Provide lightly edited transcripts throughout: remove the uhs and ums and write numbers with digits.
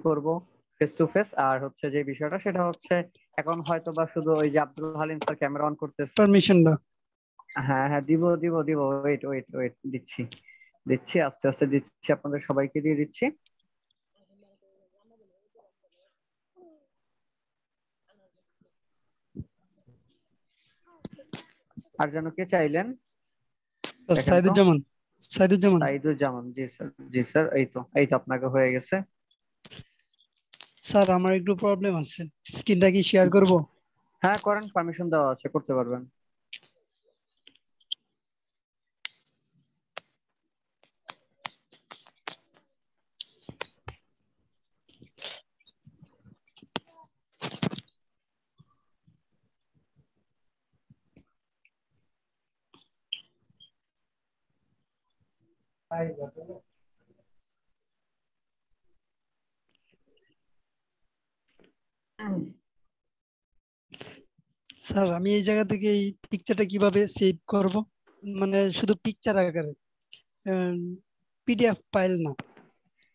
করব face to face. আর হচ্ছে যে বিষয়টা সেটা হচ্ছে এখন হয়তো বা শুধু ওই যে Abdul Halim sir camera on করতেছে। পারমিশন দাও। হ্যাঁ হ্যাঁ, দিব দিব দিব, ওয়েট ওয়েট ওয়েট, দিচ্ছি দিচ্ছি, আস্তে আস্তে দিচ্ছি, আপনাদের সবাইকে দিয়ে দিচ্ছি। আর যেন কে চাইলেন, স্যার দেখেন তো। সাইদুজ্জামান। সাইদুজ্জামান। সাইদুজ্জামান, জি স্যার, জি স্যার, এই তো আপনাকে হয়ে গেছে। স্যার আমার একটু প্রবলেম আছে, স্ক্রিনটা কি শেয়ার করব? হ্যাঁ করেন, পারমিশন দেওয়া আছে, করতে পারবেন। স্যার আমি এই জায়গা থেকে এই পিকচারটা কিভাবে সেভ করব? মানে শুধু পিকচার আকারে, পিডিএফ ফাইল না।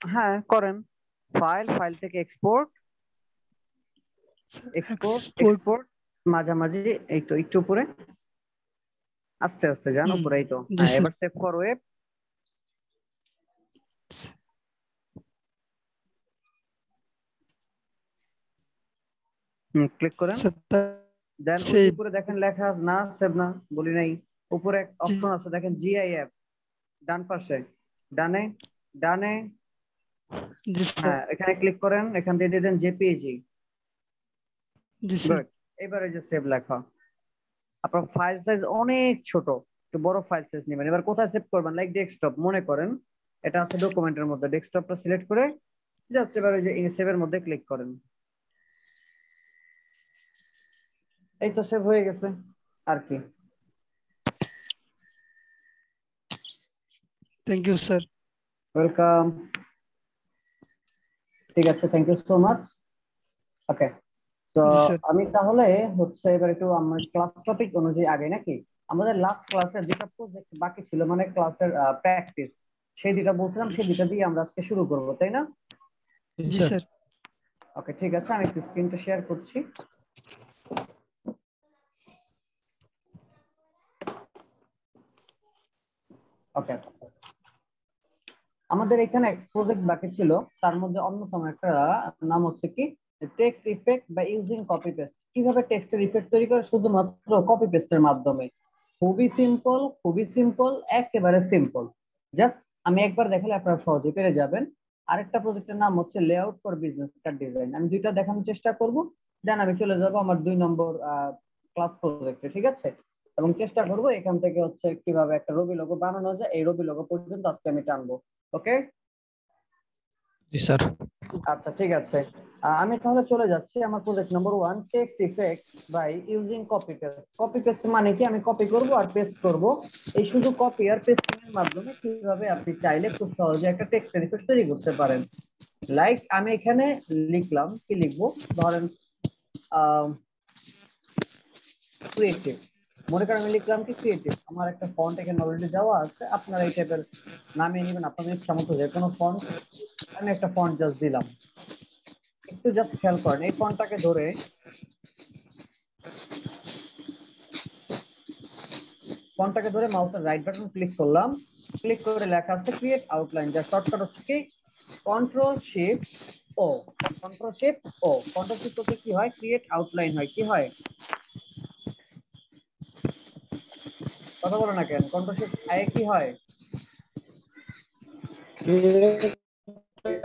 হ্যাঁ করেন, ফাইল, ফাইল থেকে এক্সপোর্ট, এক্সপোর্ট এক্সপোর্ট। এক্সপোর্ট, মাঝামাঝি, এই তো একটু উপরে, আস্তে আস্তে যান হুম। উপরে, এই তো, জি হ্যাঁ স্যার। এবার সেভ ফর ওয়েব। ক্লিক করেন। স্যার দেন ওই যে সেভ। উপরে দেখেন লেখা আছে, না সেভ না, বলি নাই, উপরে এক জি। অপশন আছে দেখেন, জিআইএফ, ডান পাশে, ডানে, ডানে, জি স্যার। হ্যাঁ এখানে ক্লিক করেন, এখান থেকে দিয়ে দেন জেপিইজি। জি স্যার। গুড। এবারে যে সেভ লেখা, আপনার ফাইল সাইজ অনেক ছোট, একটু বড় ফাইল সাইজ নেবেন। এবার কোথায় সেভ করবেন, লাইক ডেস্কটপ মনে করেন, এটা আছে ডকুমেন্টের মধ্যে, ডেস্কটপটা সিলেক্ট করে জাস্ট এবার ওই যে সেভের মধ্যে ক্লিক করেন। এই তো সেভ হয়ে গেছে, আর কি। Thank you sir. ওয়েলকাম। ঠিক আছে, thank you so much. Okay, তো জি স্যার। আমি তাহলে হচ্ছে এবার একটু আমার ক্লাস টপিক অনুযায়ী আগে নাকি, আমাদের লাস্ট ক্লাসে যেটা প্রজেক্ট বাকি ছিল, মানে ক্লাসের প্র্যাকটিস, সেই দিকটা বলছিলাম, সেই দিকটা দিয়ে আমরা আজকে শুরু করব, তাই না? জি স্যার। স্যার। ওকে ঠিক আছে, আমি একটু স্ক্রিনটা শেয়ার করছি। ওকে, আমাদের এখানে প্রজেক্ট বাকি ছিল, তার মধ্যে অন্যতম একটা নাম হচ্ছে কি, টেক্সট ইফেক্ট বা ইউজিং কপি পেস্ট। কিভাবে টেক্সটের ইফেক্ট তৈরি করে শুধুমাত্র কপি পেস্টের মাধ্যমে। খুবই সিম্পল, খুবই সিম্পল, একেবারে সিম্পল। জাস্ট আমি একবার দেখালে আপনারা সহজে পেরে যাবেন। আরেকটা প্রজেক্টের নাম হচ্ছে layout for business card design. আমি দুইটা দেখানোর চেষ্টা করব, দেন আমি চলে যাব আমার 2 নম্বর ক্লাস প্রজেক্টে, ঠিক আছে? এবং চেষ্টা করব এখান থেকে হচ্ছে কিভাবে একটা রবি লোগো বানানো যায়, এই রবি লোগো পর্যন্ত আজকে আমি টানবো। Okay, ji sir. আচ্ছা ঠিক আছে। আমি তাহলে চলে যাচ্ছি আমার project number 1, text effect by using copy paste. Copy paste মানে কি, আমি কপি করব আর পেস্ট করব, এই শুধু কপি আর পেস্টিং এর মাধ্যমে কিভাবে আপনি চাইলে খুব সহজে একটা টেক্সটের ইফেক্ট তৈরি করতে পারেন। লাইক আমি এখানে লিখলাম, কি লিখবো, ধরেন ক্রিয়েটিভ, মনে করেন আমি লিখলাম কি ক্রিয়েটিভ, আমার একটা ফন্ট এখানে অলরেডি দেওয়া আছে, আপনারা এই টাইপের নামিয়ে নেবেন আপনাদের ইচ্ছা মতো, যে কোনো ফন্ট। আমি একটা ফন্ট জাস্ট দিলাম, একটু জাস্ট খেয়াল করেন, এই ফন্টটাকে ধরে, ফন্টটাকে ধরে মাউসের রাইট বাটন ক্লিক করলাম, ক্লিক করে লেখা আছে ক্রিয়েট আউটলাইন, যার শর্টকাট হচ্ছে কি কন্ট্রোল শিফট ও। কন্ট্রোল শিফট ও, কন্ট্রোল শিফট করতে কি হয়, ক্রিয়েট আউটলাইন হয়, কি হয়, কথা বলো না কেন, কন্ট্রোল শিফট আই কি হয়, ক্রিয়েট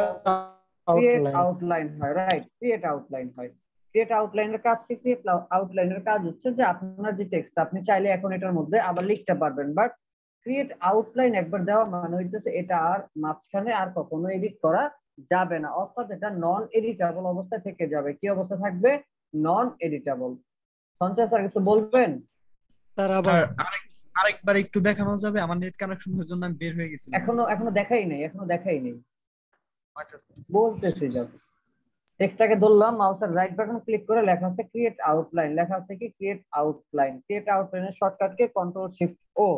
আউটলাইন। আউটলাইন হয়, রাইট, ক্রিয়েট আউটলাইন হয়। ক্রিয়েট আউটলাইনের কাজ কি, ক্রিয়েট আউটলাইনের কাজ হচ্ছে যে আপনার যে টেক্সট আপনি চাইলে এখন এটার মধ্যে আবার লিখতে পারবেন, বাট ক্রিয়েট আউটলাইন একবার দেওয়া মানে হইতেছে এটা আর মাঝখানে আর কখনো এডিট করা যাবে না, অর্থাৎ এটা নন এডিটেবল অবস্থায় থেকে যাবে। কি অবস্থা থাকবে, নন এডিটেবল। সঞ্চয় স্যার কিছু বলবেন? স্যার আবার। স্যার আরেকবার একটু দেখানো যাবে? আমার নেট কানেকশনের জন্য আমি বের হয়ে গেছিলাম এখনো একটু। এখনো দেখাই নেই, এখনো দেখাই নেই, আচ্ছা বলতেছি জাস্ট। টেক্সটটাকে ধরলাম, মাউসের রাইট বাটন ক্লিক করে লেখা আছে ক্রিয়েট আউটলাইন, লেখা আছে কি ক্রিয়েট আউটলাইন। ক্রিয়েট আউটলাইনের শর্টকাট কে কন্ট্রোল শিফট ও।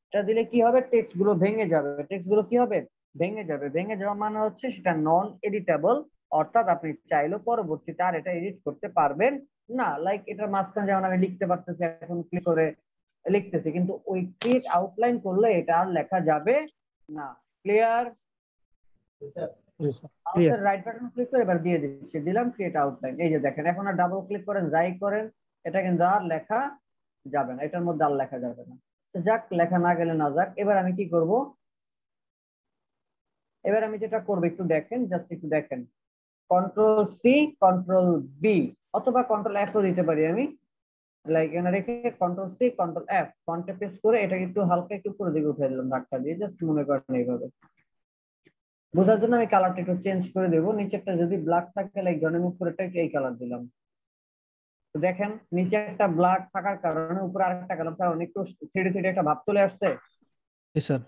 এটা দিলে কি হবে, টেক্সট গুলো ভেঙে যাবে, টেক্সট গুলো কি হবে, ভেঙে যাবে। ভেঙে যাওয়া মানে হচ্ছে সেটা নন এডিটেবল অর্থাৎ আপনি চাইলেও পরবর্তীতে আর এটা এডিট করতে পারবেন না। লাইক এটার মাঝখানে যেমন আমি লিখতে পারতেছি, এখন ক্লিক করে লিখতেছি, কিন্তু ওই ক্রিয়েট আউটলাইন করলে এটা আর লেখা যাবে না। ক্লিয়ার? মাউসের রাইট বাটন ক্লিক করে এবার দিয়ে দিচ্ছি, দিলাম ক্রিয়েট আউটলাইন। এই যে দেখেন, এখন আর ডাবল ক্লিক করেন যাই করেন এটা কিন্তু আর লেখা যাবে না, এটার মধ্যে আর লেখা যাবে না। যাক, লেখা না গেলে না যাক। এবার আমি কি করব, এবার আমি যেটা করবো একটু দেখেন, জাস্ট একটু দেখেন। কন্ট্রোল সি, কন্ট্রোল বি, অথবা কন্ট্রোল এফ ও দিতে পারি আমি। লাইক এখানে রেখে কন্ট্রোল সি কন্ট্রোল এফ ফন্টে পেস্ট করে এটাকে একটু হালকা একটু উপরের দিকে উঠে দিলাম ধাক্কা দিয়ে, জাস্ট মনে করেন এইভাবে। বোঝার জন্য আমি কালারটা একটু চেঞ্জ করে দেবো। নিচেরটা যদি ব্ল্যাক থাকে, লাইক ধরেন উপরেরটা এই কালার দিলাম। তো দেখেন নিচে একটা ব্ল্যাক থাকার কারণে উপরে আরেকটা কালার, কারণ একটু থ্রিডি থ্রিডি একটা ভাব চলে আসছে। জি স্যার।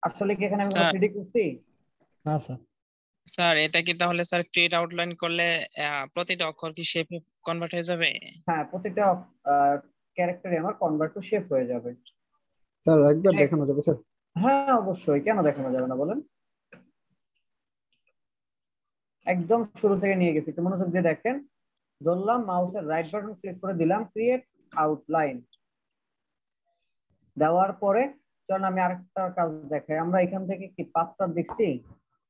আসলে কি এখানে আমি কোনো স্যার থ্রিডি করছি? না স্যার। স্যার এটা কি তাহলে স্যার ক্রিয়েট আউটলাইন করলে প্রতিটা অক্ষর কি শেপে কনভার্ট হয়ে যাবে? হ্যাঁ, প্রতিটা ক্যারেক্টারই আমার কনভার্ট টু শেপ হয়ে যাবে। স্যার একবার দেখানো যাবে স্যার? হ্যাঁ অবশ্যই, কেন দেখানো যাবে না বলেন। একদম শুরু থেকে নিয়ে গেছি, একটু মনোযোগ দিয়ে দেখেন। ধরলাম মাউসের রাইট বাটন ক্লিক করে দিলাম ক্রিয়েট আউটলাইন, দেওয়ার পরে চলুন আমি আরেকটা কাজ দেখাই। আমরা এখান থেকে কি পাথটা দেখছি,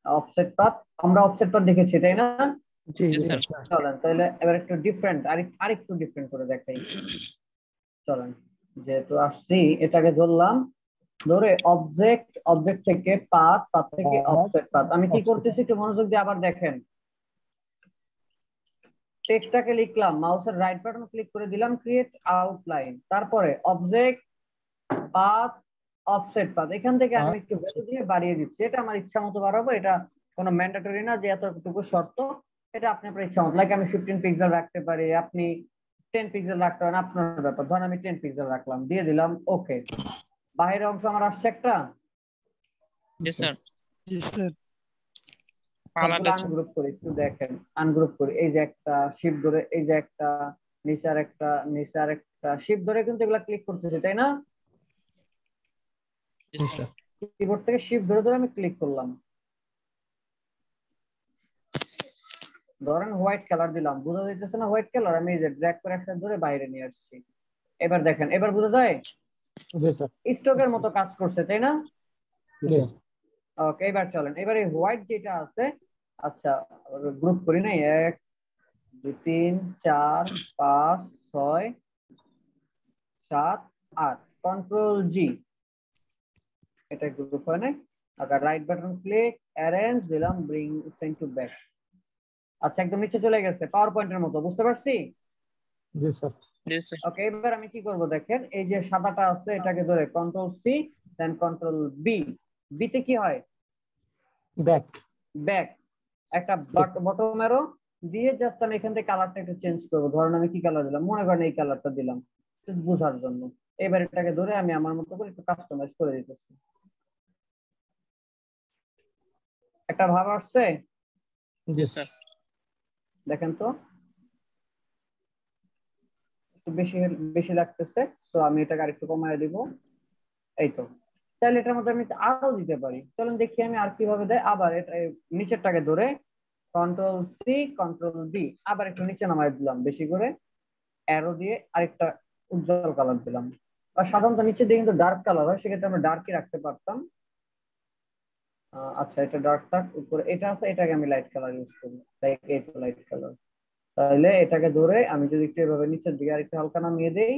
অফসেট পাথ, আমরা অফসেট পাথ দেখেছি তাই না? জি জি জি স্যার। চলেন তাহলে এবার একটু ডিফারেন্ট, আরেকটু ডিফারেন্ট করে দেখাই। চলেন, যেহেতু আসছি এটাকে ধরলাম, ধরে অবজেক্ট থেকে পাথ থেকে অফসেট পাথ। আমি কি করতেছি একটু মনোযোগ দিয়ে আবার দেখেন। টেক্সটটাকে লিখলাম, মাউসের রাইট বাটন ক্লিক করে দিলাম ক্রিয়েট আউটলাইন, তারপরে অবজেক্ট পাথ অফসেট পাথ, এখান থেকে আমি একটু ভ্যালু দিয়ে বাড়িয়ে দিচ্ছি। এটা আমার ইচ্ছা মতো বাড়াবো, এটা কোনো ম্যান্ডেটরি না যে এতটুকু শর্ত। এটা আপনি আপনার ইচ্ছা মতো, লাইক আমি 15 পিক্সেল রাখতে পারি, আপনি 10 পিক্সেল রাখতে পারেন, আপনার ব্যাপার। ধরেন আমি 10 পিক্সেল রাখলাম, দিয়ে দিলাম ওকে। বাইরের অংশ আমার আসছে একটা। জি স্যার। জি স্যার। কালারটা আনগ্রুপ করি, একটু দেখেন, আনগ্রুপ করি। এই যে একটা শিফট ধরে, এই যে একটা নিচে আরেকটা, নিচে আরেকটা শিফট ধরে কিন্তু এগুলা ক্লিক করতেছি তাই না? জি স্যার। কিবোর্ড থেকে শিফট ধরে ধরে আমি ক্লিক করলাম। ধরেন হোয়াইট কালার দিলাম, বোঝা যাইতেছে না হোয়াইট কালার? আমি এই যে ড্র্যাগ করে একসাথে ধরে বাইরে নিয়ে আসছি। এবার দেখেন, এবার বোঝা যায় জি স্যার। স্ট্রোকের মতো কাজ করছে তাই না? জি ওকে, এবার চলেন, এবার এই হোয়াইট যেটা আছে, আচ্ছা গ্রুপ করি নাই, 1 2 3 4 5 6 7 8, কন্ট্রোল জি, এটা গ্রুপ হয় নাই। আচ্ছা রাইট বাটন ক্লিক, অ্যারেঞ্জ দিলাম, ব্রিং সেন্ড টু ব্যাক। আচ্ছা একদম নিচে চলে গেছে, পাওয়ার পয়েন্টের মতো, বুঝতে পারছি? জি স্যার। জি স্যার। ওকে, এবার আমি কি করব দেখেন, এই যে সাদাটা আছে এটাকে ধরে কন্ট্রোল সি দেন কন্ট্রোল বি। বিতে কি হয়? ব্যাক। ব্যাক। একটা বটম অ্যারো দিয়ে জাস্ট আমি এখান থেকে কালারটা একটু চেঞ্জ করবো। ধরেন আমি কি কালার দিলাম, মনে করেন এই কালারটা দিলাম বোঝার জন্য। এবার এটাকে ধরে আমি আমার মতো করে একটু কাস্টমাইজ করে দিতেছি। একটা ভাব আসছে? জি স্যার। দেখেন তো, একটু বেশি বেশি লাগতেছে, তো আমি এটাকে আরেকটু কমায় দিব। এই তো, চাইলে এটার মধ্যে আমি আরো দিতে পারি। চলুন দেখি আমি আর কিভাবে দেয়। আবার এটা নিচেরটাকে ধরে কন্ট্রোল সি কন্ট্রোল ডি, আবার একটু নিচে নামাই দিলাম বেশি করে, অ্যারো দিয়ে আরেকটা উজ্জ্বল কালার দিলাম। আর সাধারণত নিচে দিয়ে কিন্তু ডার্ক কালার হয়, সেক্ষেত্রে আমরা ডার্কই রাখতে পারতাম। আচ্ছা এটা ডার্ক থাক, উপরে এটা আছে, এটাকে আমি লাইট কালার ইউজ করি, লাইক এই তো লাইট কালার। তাহলে এটাকে ধরে আমি যদি একটু এভাবে নিচের দিকে আরেকটু হালকা নামিয়ে দেই,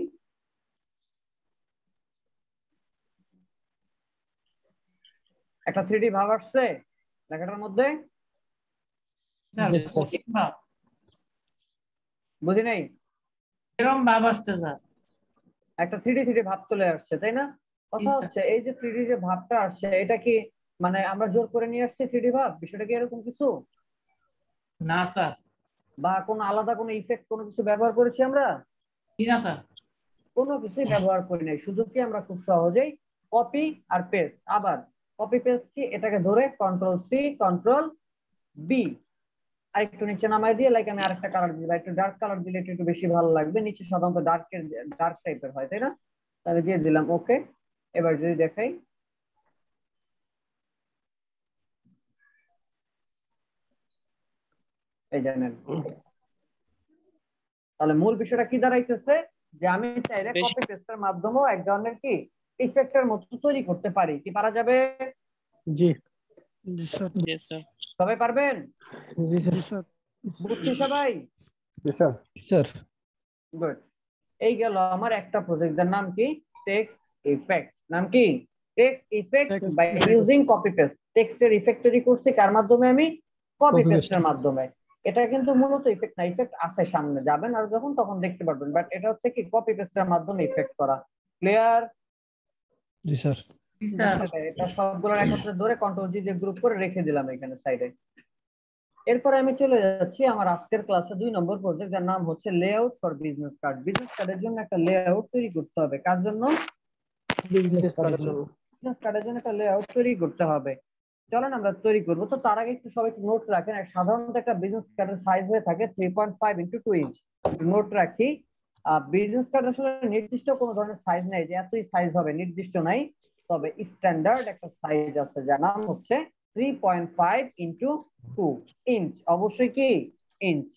একটা 3D ভাব আসছে লেখাটার মধ্যে। স্যার জি স্যার। ঠিক ভাব, বুঝি নাই? এরকম ভাব আসছে স্যার। একটা 3D ভাব চলে আসছে তাই না? কথা স্যার। হচ্ছে এই যে 3D যে ভাবটা আসছে, এটা কি মানে আমরা জোর করে নিয়ে আসছি 3D ভাব? বিষয়টা কি এরকম কিছু? না স্যার। বা কোনো আলাদা কোনো ইফেক্ট কোনো কিছু ব্যবহার করেছি আমরা? কি না স্যার? কোনো কিছুই ব্যবহার করি নাই, শুধু কি আমরা খুব সহজেই কপি আর পেস্ট। আবার কপি পেস্ট কি, এটাকে ধরে কন্ট্রোল সি কন্ট্রোল বি, আর একটু নিচে নামাই দিয়ে, লাইক আমি আরেকটা কালার দিই, একটু ডার্ক কালার দিলে একটু বেশি ভালো লাগবে। নিচে সাধারণত ডার্ক টাইপের হয় তাই না? তাহলে দিয়ে দিলাম ওকে। এবার যদি দেখাই, এই জানেন। তাহলে মূল বিষয়টা কি দাঁড়াইতেছে যে আমি চাইলে বেশ। কপি পেস্টের মাধ্যমেও এক ধরনের কি ইফেক্টের মতো তৈরি করতে পারি। কি পারা যাবে? জি জি স্যার। জি স্যার। সবাই পারবেন? জি জি স্যার স্যার। বুঝছি সবাই? জি স্যার স্যার গুড। এই গেল আমার একটা প্রজেক্ট, যার নাম কি টেক্সট ইফেক্ট। নাম কি? Text effect Text by effect. Using copy paste. টেক্সটের ইফেক্ট তৈরি করছি কার মাধ্যমে? আমি কপি Copy পেস্টের paste। মাধ্যমে। এটা কিন্তু মূলত ইফেক্ট না, ইফেক্ট আছে সামনে, যাবেন আর যখন তখন দেখতে পারবেন, বাট এটা হচ্ছে কি কপি পেস্টের মাধ্যমে ইফেক্ট করা। ক্লিয়ার? জি স্যার। জি স্যার। এটা সবগুলো একত্রে ধরে কন্ট্রোল জি দিয়ে গ্রুপ করে রেখে দিলাম এখানে সাইডে। এরপরে আমি চলে যাচ্ছি আমার আজকের ক্লাসে 2 নম্বর প্রজেক্ট, যার নাম হচ্ছে layout for business card. Business কার্ডের জন্য একটা লেআউট তৈরি করতে হবে। কার জন্য? বিজনেস কার্ডের জন্য। বিজনেস কার্ডের জন্য একটা লেআউট তৈরি করতে হবে। চলেন আমরা তৈরি করব। তো তার আগে একটু সবাই নোট রাখেন। সাধারণত একটা বিজনেস কার্ডের সাইজ হয়ে থাকে 3.5 × 2 ইঞ্চ। নোট রাখি। বিজনেস কার্ড আসলে নির্দিষ্ট কোনো ধরনের সাইজ নেই যে এতই সাইজ হবে, নির্দিষ্ট নাই। তবে স্ট্যান্ডার্ড একটা সাইজ আছে যার নাম হচ্ছে 3.5 × 2 ইঞ্চ। অবশ্যই কি ইঞ্চ।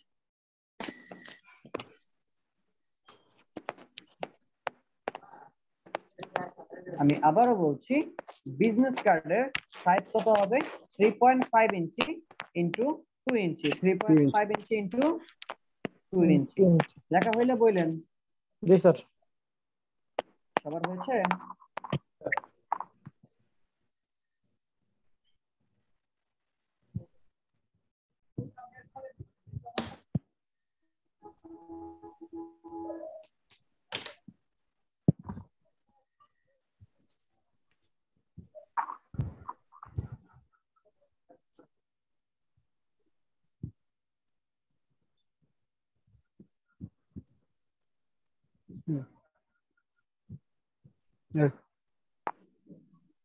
আমি আবারও বলছি, বিজনেস কার্ডের সাইজ কত হবে? 3.5 ইঞ্চি ইন্টু 2 ইঞ্চি। 3.5 ইঞ্চি ইন্টু 2 ইঞ্চি। লেখা হইলে বললেন। জি স্যার। সবার হয়েছে?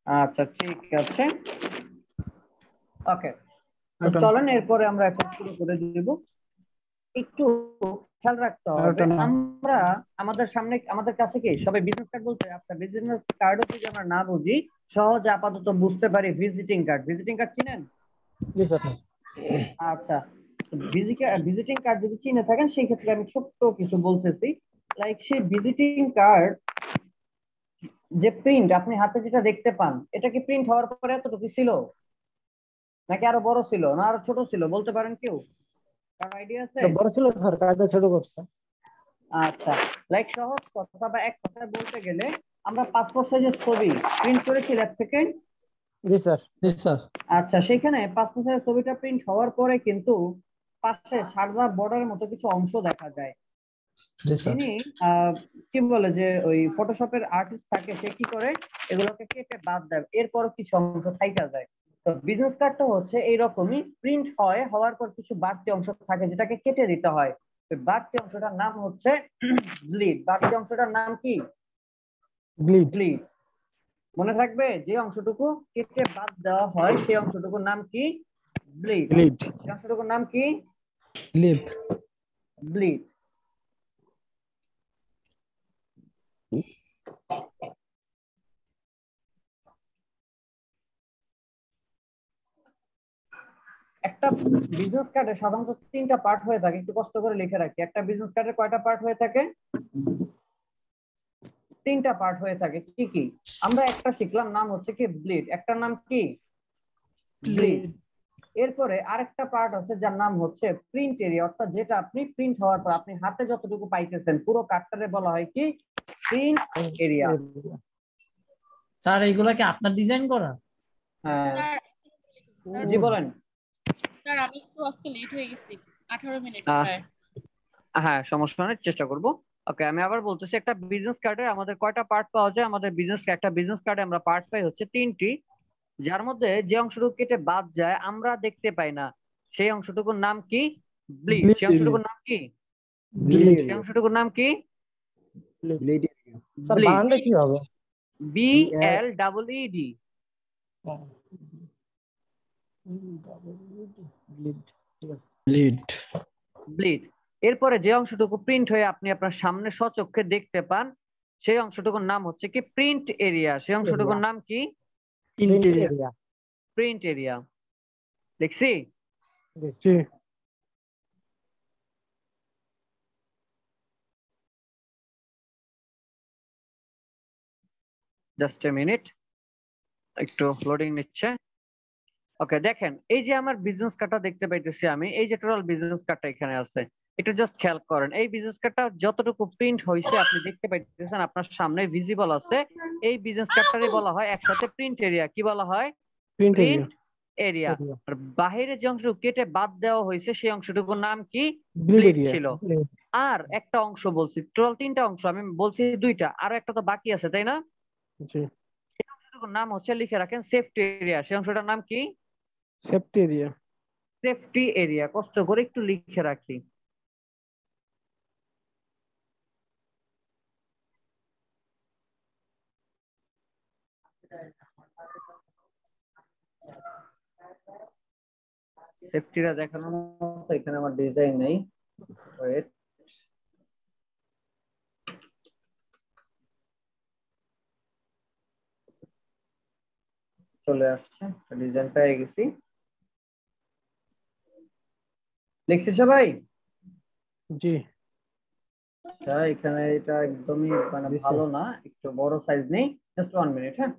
আচ্ছা ঠিক আছে, ওকে। তো চলেন এরপরে আমরা এখন শুরু করে দিব। একটু খেয়াল রাখতে হবে, আমরা আমাদের সামনে আমাদের কাছে কি সবাই বিজনেস কার্ড বলতে? আচ্ছা, বিজনেস কার্ডও যদি আমরা না বুঝি, সহজে আপাতত বুঝতে পারি ভিজিটিং কার্ড। ভিজিটিং কার্ড চিনেন? জি স্যার। আচ্ছা, ভিজিটিং কার্ড যদি চিনে থাকেন সেই ক্ষেত্রে আমি ছোট্ট কিছু বলতেছি। লাইক সেই ভিজিটিং কার্ড যে প্রিন্ট আপনি হাতে যেটা দেখতে পান, এটা কি প্রিন্ট হওয়ার পরে এতটুকু ছিল, নাকি আরো বড় ছিল, না আরো ছোট ছিল? বলতে পারেন কেউ? কার আইডিয়া আছে? বড় ছিল স্যার, কার্ডটা ছোট করছে। আচ্ছা, লাইক সহজ কথা বা এক কথায় বলতে গেলে, আমরা পাসপোর্ট সাইজের ছবি প্রিন্ট করেছি ল্যাব থেকে। জি স্যার। জি স্যার। আচ্ছা, সেখানে পাসপোর্ট সাইজের ছবিটা প্রিন্ট হওয়ার পরে কিন্তু পাশে সাদা বর্ডারের মতো কিছু অংশ দেখা যায়। জি স্যার। যিনি কি বলে যে ওই ফটোশপের আর্টিস্ট থাকে, সে কি করে এগুলোকে কেটে বাদ দেয়, এরপর কিছু অংশ থাইকা যায়। তো বিজনেস কার্ডটা হচ্ছে এইরকমই, প্রিন্ট হয়, হওয়ার পর কিছু বাড়তি অংশ থাকে যেটাকে কেটে দিতে হয়। ওই বাড়তি অংশটার নাম হচ্ছে ব্লিড। বাড়তি অংশটার নাম কি? ব্লিড। ব্লিড। মনে থাকবে, যে অংশটুকু কেটে বাদ দেওয়া হয় সেই অংশটুকুর নাম কি? ব্লিড। ব্লিড। সেই অংশটুকুর নাম কি? লিভ। ব্লিড। একটা বিজনেস কার্ডে সাধারণত 3টা পার্ট হয়ে থাকে। একটু কষ্ট করে লিখে রাখি, একটা বিজনেস কার্ডের কয়টা পার্ট হয়ে থাকে? 3টা পার্ট হয়ে থাকে। কি কি? আমরা একটা শিখলাম, নাম হচ্ছে কি ব্লিড। একটা নাম কি? ব্লিড। এরপরে আরেকটা পার্ট আছে যার নাম হচ্ছে প্রিন্ট এরিয়া, অর্থাৎ যেটা আপনি প্রিন্ট হওয়ার পর আপনি হাতে যতটুকু পাইতেছেন পুরো কার্ডটারে বলা হয় কি? Print area. স্যার এইগুলা কি আপনার ডিজাইন করা? হ্যাঁ, স্যার, জি বলেন। স্যার আমি একটু আজকে লেট হয়ে গেছি, 18 মিনিট প্রায়। হ্যাঁ, সমস্যা নেই, চেষ্টা করব। ওকে, আমি আবার বলতেছি, একটা বিজনেস কার্ডে আমাদের কয়টা পার্ট পাওয়া যায়? আমাদের একটা বিজনেস কার্ডে আমরা পার্ট পাই হচ্ছে 3টি, যার মধ্যে যে অংশটুকু কেটে বাদ যায় আমরা দেখতে পাই না, সেই অংশটুকুর নাম কি? ব্লিড। সেই অংশটুকুর নাম কি? ব্লিড। সেই অংশটুকুর নাম কি? ব্লিড। Sir bleed. বানানটা কি হবে? BLEED। ব্লিড। ঠিক আছে। লিড। ব্লিড। এরপরে যে অংশটুকু প্রিন্ট হয়ে আপনি আপনার সামনে সচক্ষে দেখতে পান, সেই অংশটুকুর নাম হচ্ছে কি? Print area. সেই অংশটুকুর নাম কি? Print area. Print area. দেখছি? দেখছি। জাস্ট এ মিনিট, একটু লোডিং নিচ্ছে। ওকে, দেখেন এই যে আমার বিজনেস কার্ডটা দেখতে পাইতেছি আমি, এই যে টোটাল বিজনেস কার্ডটা এখানে আছে, এটা জাস্ট খেয়াল করেন। এই বিজনেস কার্ডটা যতটুকু প্রিন্ট হয়েছে আপনি দেখতে পাইতেছেন আপনার সামনে ভিজিবল আছে। এই বিজনেস কার্ডটারই বলা হয় একসাথে প্রিন্ট এরিয়া। কি বলা হয়? Print area print area. আর বাহিরে যে অংশটুকু কেটে বাদ দেওয়া হয়েছে সেই অংশটুকুর নাম কি? ব্লিড ব্লিড এরিয়া ছিল। আর একটা অংশ বলছি, টোটাল 3টা অংশ, আমি বলছি 2টা, আরো একটা তো বাকি আছে তাই না? জি সেই অংশটুকুর নাম হচ্ছে, লিখে রাখেন, সেফটি এরিয়া। সেই অংশটার নাম কি? Safety area safety area. কষ্ট করে একটু লিখে রাখি। সেফটিটা দেখানোর মতো এখানে আমার ডিজাইন নেই। ওয়েট, চলে আসছে, ডিজাইন পেয়ে গেছি। লিখছি সবাই? জি এখানে এটা একদমই মানে ভালো না, একটু বড় সাইজ নেই। Just 1 minute. হ্যাঁ,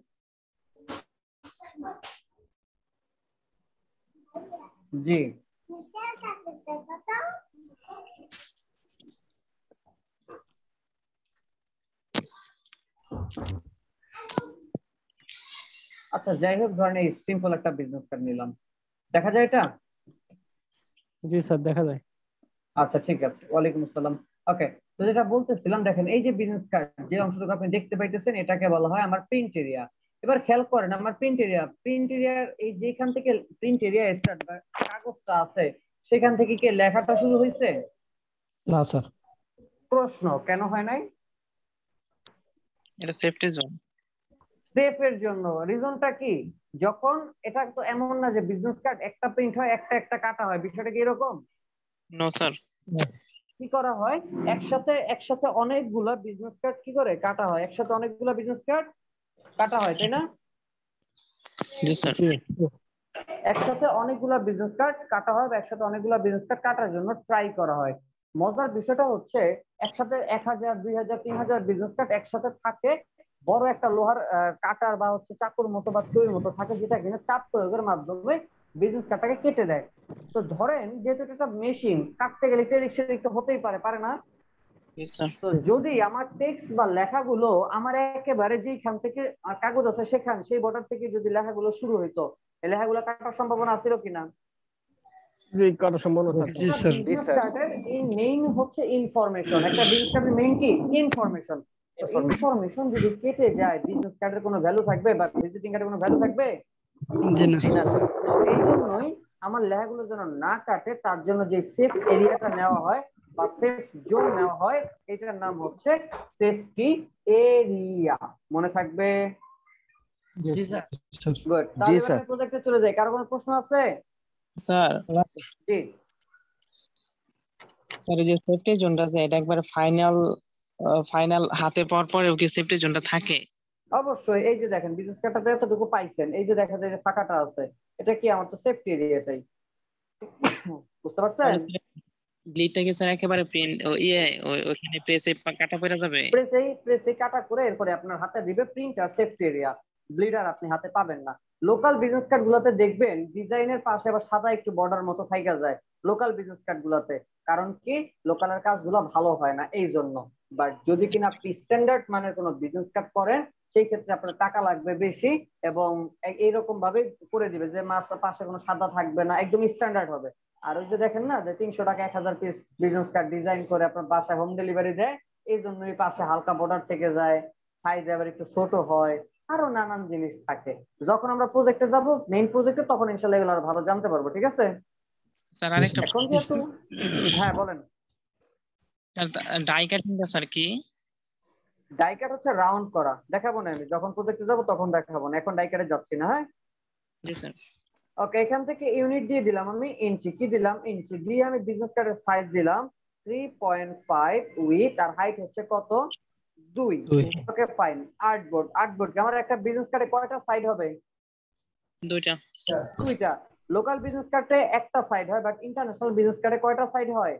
জি আচ্ছা, যাই হোক, ধরেন এই সিম্পল একটা বিজনেস কার্ড নিলাম, দেখা যায় এটা? জি স্যার দেখা যায়। আচ্ছা ঠিক আছে, ওয়ালাইকুম আসসালাম। ওকে, তো যেটা বলতেছিলাম, দেখেন এই যে বিজনেস কার্ড যে অংশটুকু আপনি দেখতে পাইতেছেন এটাকে বলা হয় আমার প্রিন্ট এরিয়া। এবার খেয়াল করেন আমার প্রিন্ট এরিয়ার এই যেখান থেকে প্রিন্ট এরিয়া স্টার্ট বা কাগজটা আছে সেখান থেকে কি লেখাটা শুরু হয়েছে? না স্যার। প্রশ্ন, কেন হয় নাই? এটা সেফটি জোন। সেফের জন্য। রিজনটা কি? যখন এটা তো এমন না যে বিজনেস কার্ড একটা প্রিন্ট হয় একটা একটা কাটা হয়, বিষয়টা কি এরকম? No sir. কি করা হয়, একসাথে একসাথে অনেকগুলা বিজনেস কার্ড কি করে কাটা হয়, একসাথে অনেকগুলা বিজনেস কার্ড কাটা হয়, তাই না? জি স্যার। একসাথে অনেকগুলা বিজনেস কার্ড কাটা হয় বা একসাথে অনেকগুলা বিজনেস কার্ড কাটার জন্য ট্রাই করা হয়। মজার বিষয়টা হচ্ছে একসাথে 1000, 2000, 3000 বিজনেস কার্ড একসাথে থাকে, বড় একটা লোহার কাটার বা হচ্ছে চাকুর মতো বা ছুরির মতো থাকে, যেটা কিনা চাপ প্রয়োগের মাধ্যমে বিজনেস কার্ডটাকে কেটে দেয়। তো ধরেন যেহেতু এটা একটা মেশিন, কাটতে গেলে একটু হতেই পারে, পারে না? জি স্যার। তো যদি আমার টেক্সট বা লেখাগুলো আমার একেবারে যেখান থেকে কাগজ আছে সেখান সেই বর্ডার থেকে যদি লেখাগুলো শুরু হইতো, এই লেখাগুলো কাটার সম্ভাবনা ছিল কিনা? জি কাটার সম্ভাবনা থাকে। জি স্যার। বিজনেস কার্ডের এই মেইন হচ্ছে ইনফরমেশন। একটা বিজনেস কার্ডের মেইন কি? ইনফরমেশন। ইনফরমেশন যদি কেটে যায় বিজনেস কার্ডের কোনো ভ্যালু থাকবে বা ভিজিটিং কার্ডের কোনো ভ্যালু থাকবে? জি না। তো এই জন্যই আমার লেখাগুলো যেন না কাটে তার জন্য যে সেফ এরিয়াটা নেওয়া হয় বা সেফ জোন নেওয়া হয়, এটার নাম হচ্ছে সেফটি এরিয়া। মনে থাকবে? জি স্যার। গুড। তাহলে এবার আমি প্রজেক্টে চলে যাই। কারো কোনো প্রশ্ন আছে? স্যার, জি স্যার এই যে সেফটি জোনটা আছে এটা একবার ফাইনাল হাতে পাওয়ার পরেও কি সেফটি জোনটা থাকে? অবশ্যই। এই যে দেখেন বিজনেস কার্ডটা এতটুকু পাইছেন, এই যে দেখা যায় যে ফাঁকাটা আছে, এটা কি? আমার তো সেফটি এরিয়াটাই। বুঝতে পারছেন? ব্লিডটা কি স্যার একেবারে প্রিন্ট ওখানে প্রেসে কাটা পড়ে যাবে? প্রেসে কাটা করে এরপরে আপনার হাতে দিবে প্রিন্ট আর সেফটি এরিয়া। ব্লিডার আপনি হাতে পাবেন না। লোকাল বিজনেস কার্ড গুলাতে দেখবেন ডিজাইনের পাশে আবার সাদা একটু বর্ডার মতো থাইকা যায় লোকাল বিজনেস কার্ড গুলাতে। কারণ কি? লোকালের কাজগুলো ভালো হয় না এই জন্য। বাট যদি কিনা আপনি স্ট্যান্ডার্ড মানের কোনো বিজনেস কার্ড করেন সেই ক্ষেত্রে আপনার টাকা লাগবে বেশি এবং এইরকম ভাবে করে দিবে যে পাশে কোনো সাদা থাকবে না, একদম স্ট্যান্ডার্ড হবে। আর ওই যে দেখেন না যে 300 টাকা 1000 পিস বিজনেস কার্ড ডিজাইন করে আপনার বাসায় হোম ডেলিভারি দেয়, এই জন্যই পাশে হালকা বর্ডার থেকে যায়, সাইজ আবার একটু ছোট হয়, আরো নানান জিনিস থাকে। যখন আমরা প্রজেক্টে যাব, মেইন প্রজেক্টে, তখন ইনশাআল্লাহ এগুলো আরো ভালো জানতে পারবো। ঠিক আছে? স্যার আরেকটা এখন যেহেতু, হ্যাঁ বলেন। ডাই কাটিংটা স্যার কি? ডাই কাট হচ্ছে রাউন্ড করা, দেখাবো না আমি, যখন প্রজেক্টে যাব তখন দেখাবো না, এখন ডাই কাটে যাচ্ছি না। হ্যাঁ জি স্যার। ওকে, এখান থেকে ইউনিট দিয়ে দিলাম আমি ইঞ্চি, কি দিলাম? ইঞ্চি দিয়ে আমি বিজনেস কার্ডের সাইজ দিলাম 3.5 উইথ, আর হাইট হচ্ছে কত? 2। Okay fine. আর্টবোর্ড আমার একটা বিজনেস কার্ডে কয়টা সাইড হবে? দুইটা। লোকাল বিজনেস কার্ডে একটা সাইড হয়, বাট ইন্টারন্যাশনাল বিজনেস কার্ডে কয়টা সাইড হয়?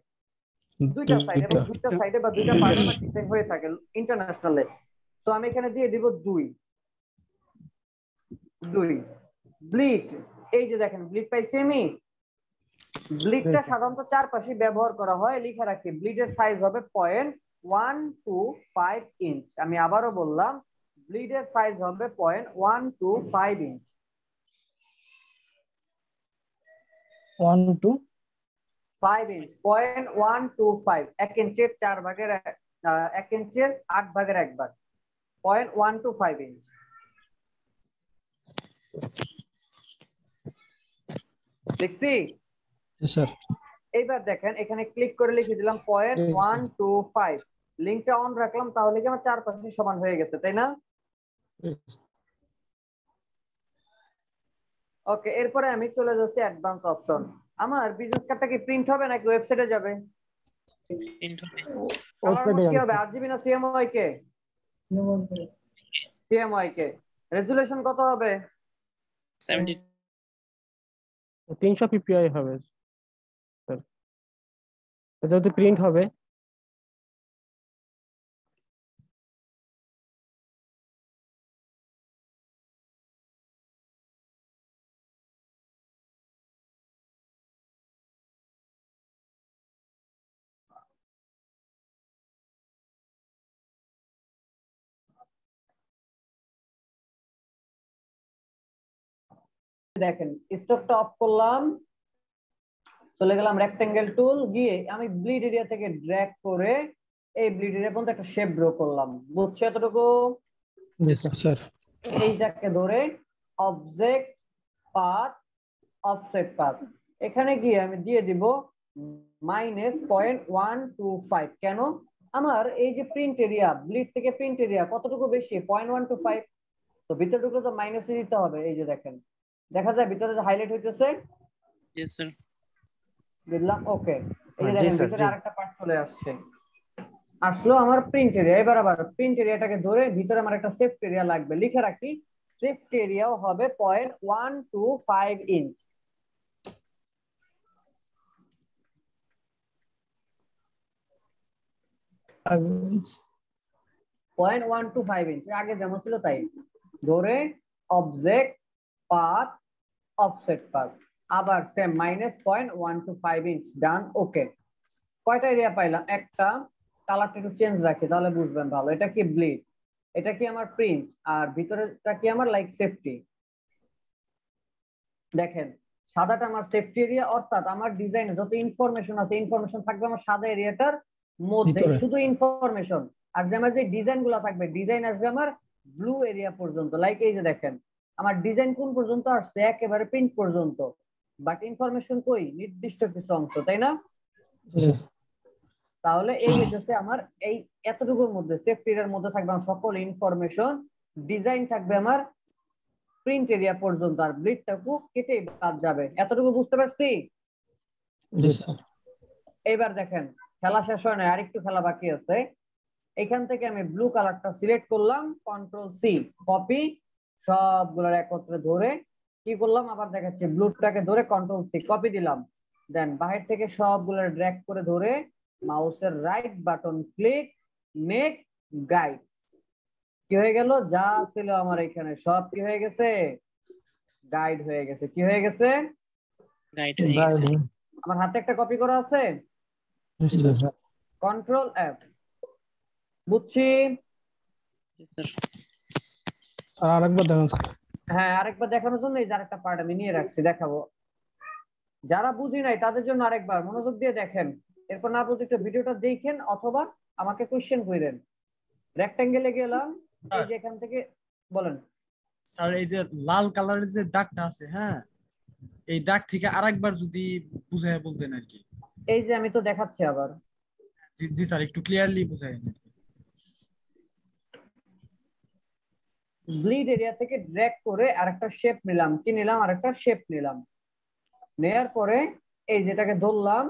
2টা সাইড, এবং 2টা সাইডে বা 2টা পার্টে ডিজাইন হয়ে থাকে ইন্টারন্যাশনালে। তো আমি এখানে দিয়ে দিব 2। 2 ব্লিড, এই যে দেখেন ব্লিড পাইছি আমি। ব্লিডটা সাধারণত চারপাশে ব্যবহার করা হয়, লিখে রাখি ব্লিডের সাইজ হবে 0.125 ইঞ্চ। আমি আবারও বললাম ব্লিডের সাইজ হবে 0.125 ইঞ্চ। 1 to 5 ইঞ্চ 0.125, 1 ইঞ্চের 4 ভাগের 1 ইঞ্চের 8 ভাগের 1 ভাগ, 0.125 ইঞ্চ। লিখছি? স্যার। এইবার দেখেন এখানে ক্লিক করে লিখে দিলাম 0.125, লিংকটা অন রাখলাম, তাহলে কি আমার চারপাশে সমান হয়ে গেছে, তাই না? ওকে, এরপরে আমি চলে যাচ্ছি অ্যাডভান্স অপশন। আমার বিজনেস কার্ডটা কি প্রিন্ট হবে নাকি ওয়েবসাইটে যাবে? কালার মোড কি হবে, আরজিবি না সিএমওয়াই কে? সিএমওয়াই কে। রেজুলেশন কত হবে? 300 ppi হবে স্যার, যদি প্রিন্ট হবে। দেখেন স্টকটা অফ করলাম, চলে গেলাম রেক্টেঙ্গেল টুল, গিয়ে আমি ব্লিড এরিয়া থেকে ড্র্যাগ করে এই ব্লিড এরিয়া পর্যন্ত একটা শেপ ড্র করলাম। বুঝছো এতটুকু? স্যার। এই যাকে ধরে অবজেক্ট পাথ, অফসেট পাথ, এখানে গিয়ে আমি দিয়ে দিব -0.125। কেন? আমার এই যে প্রিন্ট এরিয়া, ব্লিড থেকে প্রিন্ট এরিয়া কতটুকু বেশি? 0.125। তো ভিতরে ঢুকলে তো মাইনাসে দিতে হবে। এই যে দেখেন, দেখা যায় ভিতরে যে হাইলাইট হইতেছে, বুঝলাম? ওকে, এই যে দেখেন ভিতরে আরেকটা পার্ট চলে আসছে, আসলো আমার প্রিন্ট এরিয়া। এবার আবার প্রিন্ট এরিয়াটাকে ধরে ভিতরে আমার একটা সেফট এরিয়া লাগবে, লিখে রাখি সেফট এরিয়াও হবে 0.125 ইঞ্চ। আগে যেমন ছিল তাই, ধরে অবজেক্ট পাথ, অফসেট পাথ, আবার সেম -0.125 ইঞ্চ। ডান। ওকে, কয়টা এরিয়া পাইলাম? একটা। কালারটা একটু চেঞ্জ রাখি তাহলে বুঝবেন ভালো। এটা কি ব্লিড, এটা কি আমার প্রিন্ট, আর ভিতরেটা কি আমার লাইক সেফটি। দেখেন সাদাটা আমার সেফটি এরিয়া, অর্থাৎ আমার ডিজাইনে যত ইনফরমেশন আছে ইনফরমেশন থাকবে আমার সাদা এরিয়াটার মধ্যে, শুধু ইনফরমেশন। আর যে আমার যে ডিজাইন গুলা থাকবে, ডিজাইন আসবে আমার ব্লু এরিয়া পর্যন্ত। লাইক এই যে দেখেন আমার ডিজাইন কোন পর্যন্ত আসছে? একেবারে প্রিন্ট পর্যন্ত, বাট ইনফরমেশন কই? নির্দিষ্ট কিছু অংশ, তাই না? তাহলে এই হইতেছে আমার এই এতটুকুর মধ্যে, সেফটি এরিয়ার মধ্যে থাকবে আমার সকল ইনফরমেশন, ডিজাইন থাকবে আমার প্রিন্ট এরিয়া পর্যন্ত, আর ব্লিডটাকে কেটে বাদ যাবে। এতটুকু বুঝতে পারছি? এবার দেখেন খেলা শেষ হয় না, আরেকটু খেলা বাকি আছে। এখান থেকে আমি ব্লু কালারটা সিলেক্ট করলাম, কন্ট্রোল সি, কপি, সবগুলোর একত্রে ধরে কি করলাম আবার দেখাচ্ছি, ব্লুটাকে ধরে কন্ট্রোল সি কপি দিলাম, দেন বাহির থেকে সবগুলো ড্র্যাগ করে ধরে মাউসের right button click, make guide. কি হয়ে গেল? যা ছিল আমার এখানে সব কি হয়ে গেছে? গাইড হয়ে গেছে। কি হয়ে গেছে? গাইড হয়ে গেছে। আমার হাতে একটা কপি করা আছে, কন্ট্রোল এফ। বুঝছি? আরেকবার দেখান স্যার। হ্যাঁ, আরেকবার দেখানোর জন্য এই যে আরেকটা পার্ট আমি নিয়ে রাখছি, দেখাবো। যারা বুঝি নাই তাদের জন্য আরেকবার মনোযোগ দিয়ে দেখেন, এরপর না বুঝে একটু ভিডিওটা দেখেন অথবা আমাকে কোশ্চেন করেন। রেক্টেঙ্গেলে গেলাম, এই যে এখান থেকে বলেন। স্যার এই যে লাল কালারের যে দাগটা আছে, হ্যাঁ, এই দাগ থেকে আরেকবার যদি বুঝায় বলতেন আর কি। এই যে আমি তো দেখাচ্ছি আবার। জি জি স্যার, একটু ক্লিয়ারলি বুঝায়। ব্লিড এরিয়া থেকে ড্র্যাগ করে আরেকটা শেপ নিলাম। কি নিলাম? আরেকটা শেপ নিলাম। নেয়ার পরে এই যেটাকে ধরলাম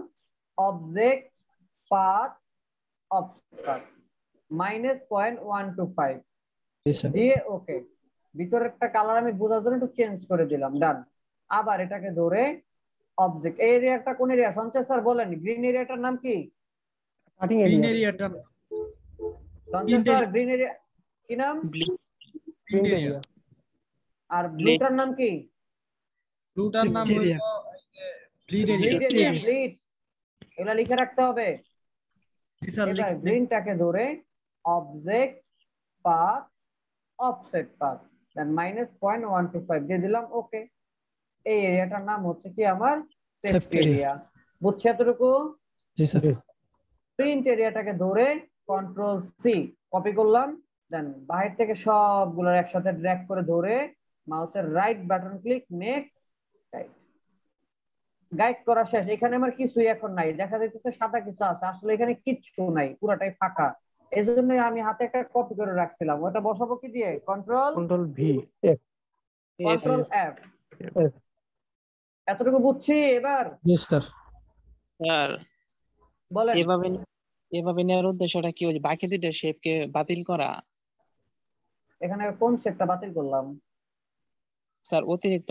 অবজেক্ট পাথ, অফসেট -0.125 দিয়ে ওকে। ভিতরেরটা কালার আমি বোঝার জন্য একটু চেঞ্জ করে দিলাম। ডান। আবার এটাকে ধরে অবজেক্ট, এই এরিয়াটা কোন এরিয়া সঞ্চয় স্যার বলেন? গ্রিন এরিয়াটার নাম কি? Cutting green area. এরিয়াটা সঞ্চয় স্যার গ্রিন এরিয়া কি নাম? Print area. আর ব্লুটার নাম কি? ব্লুটার নাম Bacteria. হলো bleed area. Bleed area, bleed. এগুলা লিখে রাখতে হবে। জি স্যার এবার গ্রিনটাকে ধরে অবজেক্ট পাথ অফসেট পাথ দেন -0.125 দিয়ে দিলাম। ওকে, এই এরিয়াটার নাম হচ্ছে কি আমার সেফটি এরিয়া। বুঝছো এতটুকু? জি স্যার। প্রিন্ট এরিয়াটাকে ধরে কন্ট্রোল সি কপি করলাম, দেন বাহির থেকে সবগুলো একসাথে ড্র্যাগ করে ধরে মাউসের right button click make guide. Guide করা শেষ। এখানে আমার কিছুই এখন নাই, দেখা যাচ্ছে সাদা কিছু আছে, আসলে এখানে কিচ্ছু নাই, পুরাটাই ফাঁকা। এই জন্য আমি হাতে একটা কপি করে রাখছিলাম, ওটা বসাবো কি দিয়ে? Control V control F. এতটুকু বুঝছি এবার? জি স্যার। স্যার বলেন। এভাবে নেওয়ার উদ্দেশ্যটা কি, ওই যে বাকি দুইটা শেপকে বাতিল করা? এখানে কোন শেপটা বাতিল করলাম? স্যার অতিরিক্ত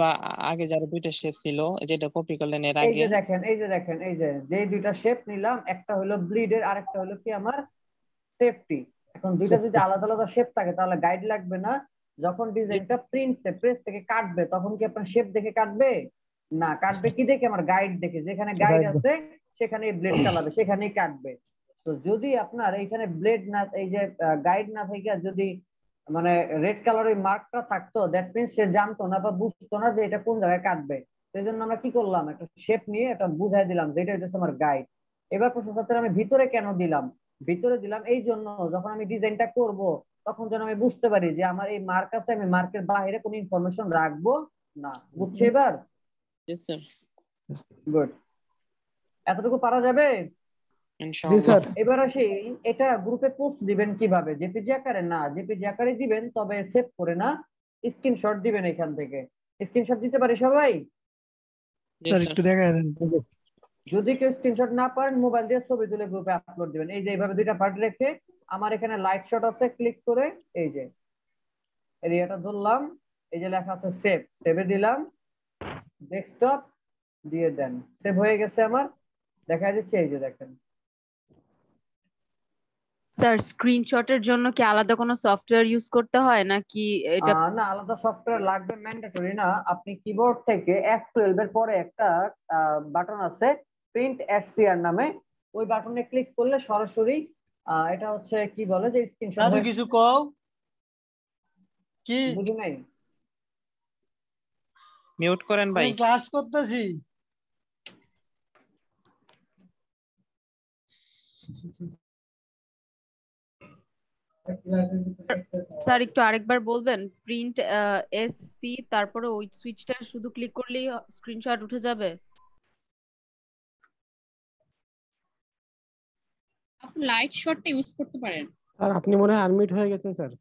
আগে যারা দুইটা শেপ ছিল যেটা কপি করলেন এর এই আগে। যে দেখেন, এই যে দেখেন, এই যে দুইটা শেপ নিলাম, একটা হলো ব্লিডের আর একটা হলো কি আমার সেফটি। এখন দুইটা যদি আলাদা আলাদা শেপ থাকে তাহলে গাইড লাগবে না। যখন ডিজাইনটা প্রেস থেকে কাটবে তখন কি আপনার শেপ দেখে কাটবে? না, কাটবে কি দেখে? আমার গাইড দেখে। যেখানে গাইড আছে সেখানে ব্লেড চালাবে, সেখানেই কাটবে। তো যদি আপনার এইখানে ব্লেড না, এই যে গাইড না থেকে যদি মানে রেড কালারের মার্কটা থাকতো, দ্যাট মিন্স সে জানতো না বা বুঝতো না যে এটা কোন জায়গায় কাটবে। সেই জন্য আমরা কি করলাম, একটা শেপ নিয়ে এটা বুঝাই দিলাম যে এটা হচ্ছে আমার গাইড। এবার প্রশ্ন হচ্ছে আমি ভিতরে কেন দিলাম? ভিতরে দিলাম এই জন্য, যখন আমি ডিজাইনটা করব তখন যেন আমি বুঝতে পারি যে আমার এই মার্ক আছে, আমি মার্কের বাইরে কোনো ইনফরমেশন রাখবো না। বুঝছি এবার? Yes, sir. গুড। এতটুকু পারা যাবে? ইনশাআল্লাহ। এবার আসি, এটা গ্রুপে পোস্ট দিবেন কিভাবে? জেপিজি আকারে? না, জেপিজি আকারে দিবেন, তবে সেভ করে না, স্ক্রিনশট দিবেন এখান থেকে। স্ক্রিনশট দিতে পারি সবাই? স্যার একটু দেখায় দেন। যদি কেউ স্ক্রিনশট না পারেন মোবাইল দিয়ে ছবি তুলে গ্রুপে আপলোড দিবেন। এই যে এইভাবে দুইটা পার্ট রেখে আমার এখানে লাইট শট আছে, ক্লিক করে এই যে এরিয়াটা ধরলাম, এই যে লেখা আছে সেভ, সেভে দিলাম, ডেস্কটপ দিয়ে দেন, সেভ হয়ে গেছে আমার। দেখা যাচ্ছে এই যে দেখেন। স্যার স্ক্রিনশটের জন্য কি আলাদা কোনো সফটওয়্যার ইউজ করতে হয় নাকি এটা? না, আলাদা সফটওয়্যার লাগবে ম্যান্ডেটরি না। আপনি কিবোর্ড থেকে F12 এর পরে একটা বাটন আছে প্রিন্ট এসসিআর নামে, ওই বাটনে ক্লিক করলে সরাসরি এটা হচ্ছে কি বলে যে স্ক্রিনশট দাদু কিছু কও কি? বুঝি নাই। মিউট করেন ভাই। ক্লাস করতেছি। স্যার একটু আরেকবার বলবেন? প্রিন্ট এসসি তারপরে ওই সুইচটা শুধু ক্লিক করলেই স্ক্রিনশট উঠে যাবে? আপনি লাইট শটটা ইউজ করতে পারেন। আর আপনি মনে হয় আনমিউট হয়ে গেছেন স্যার।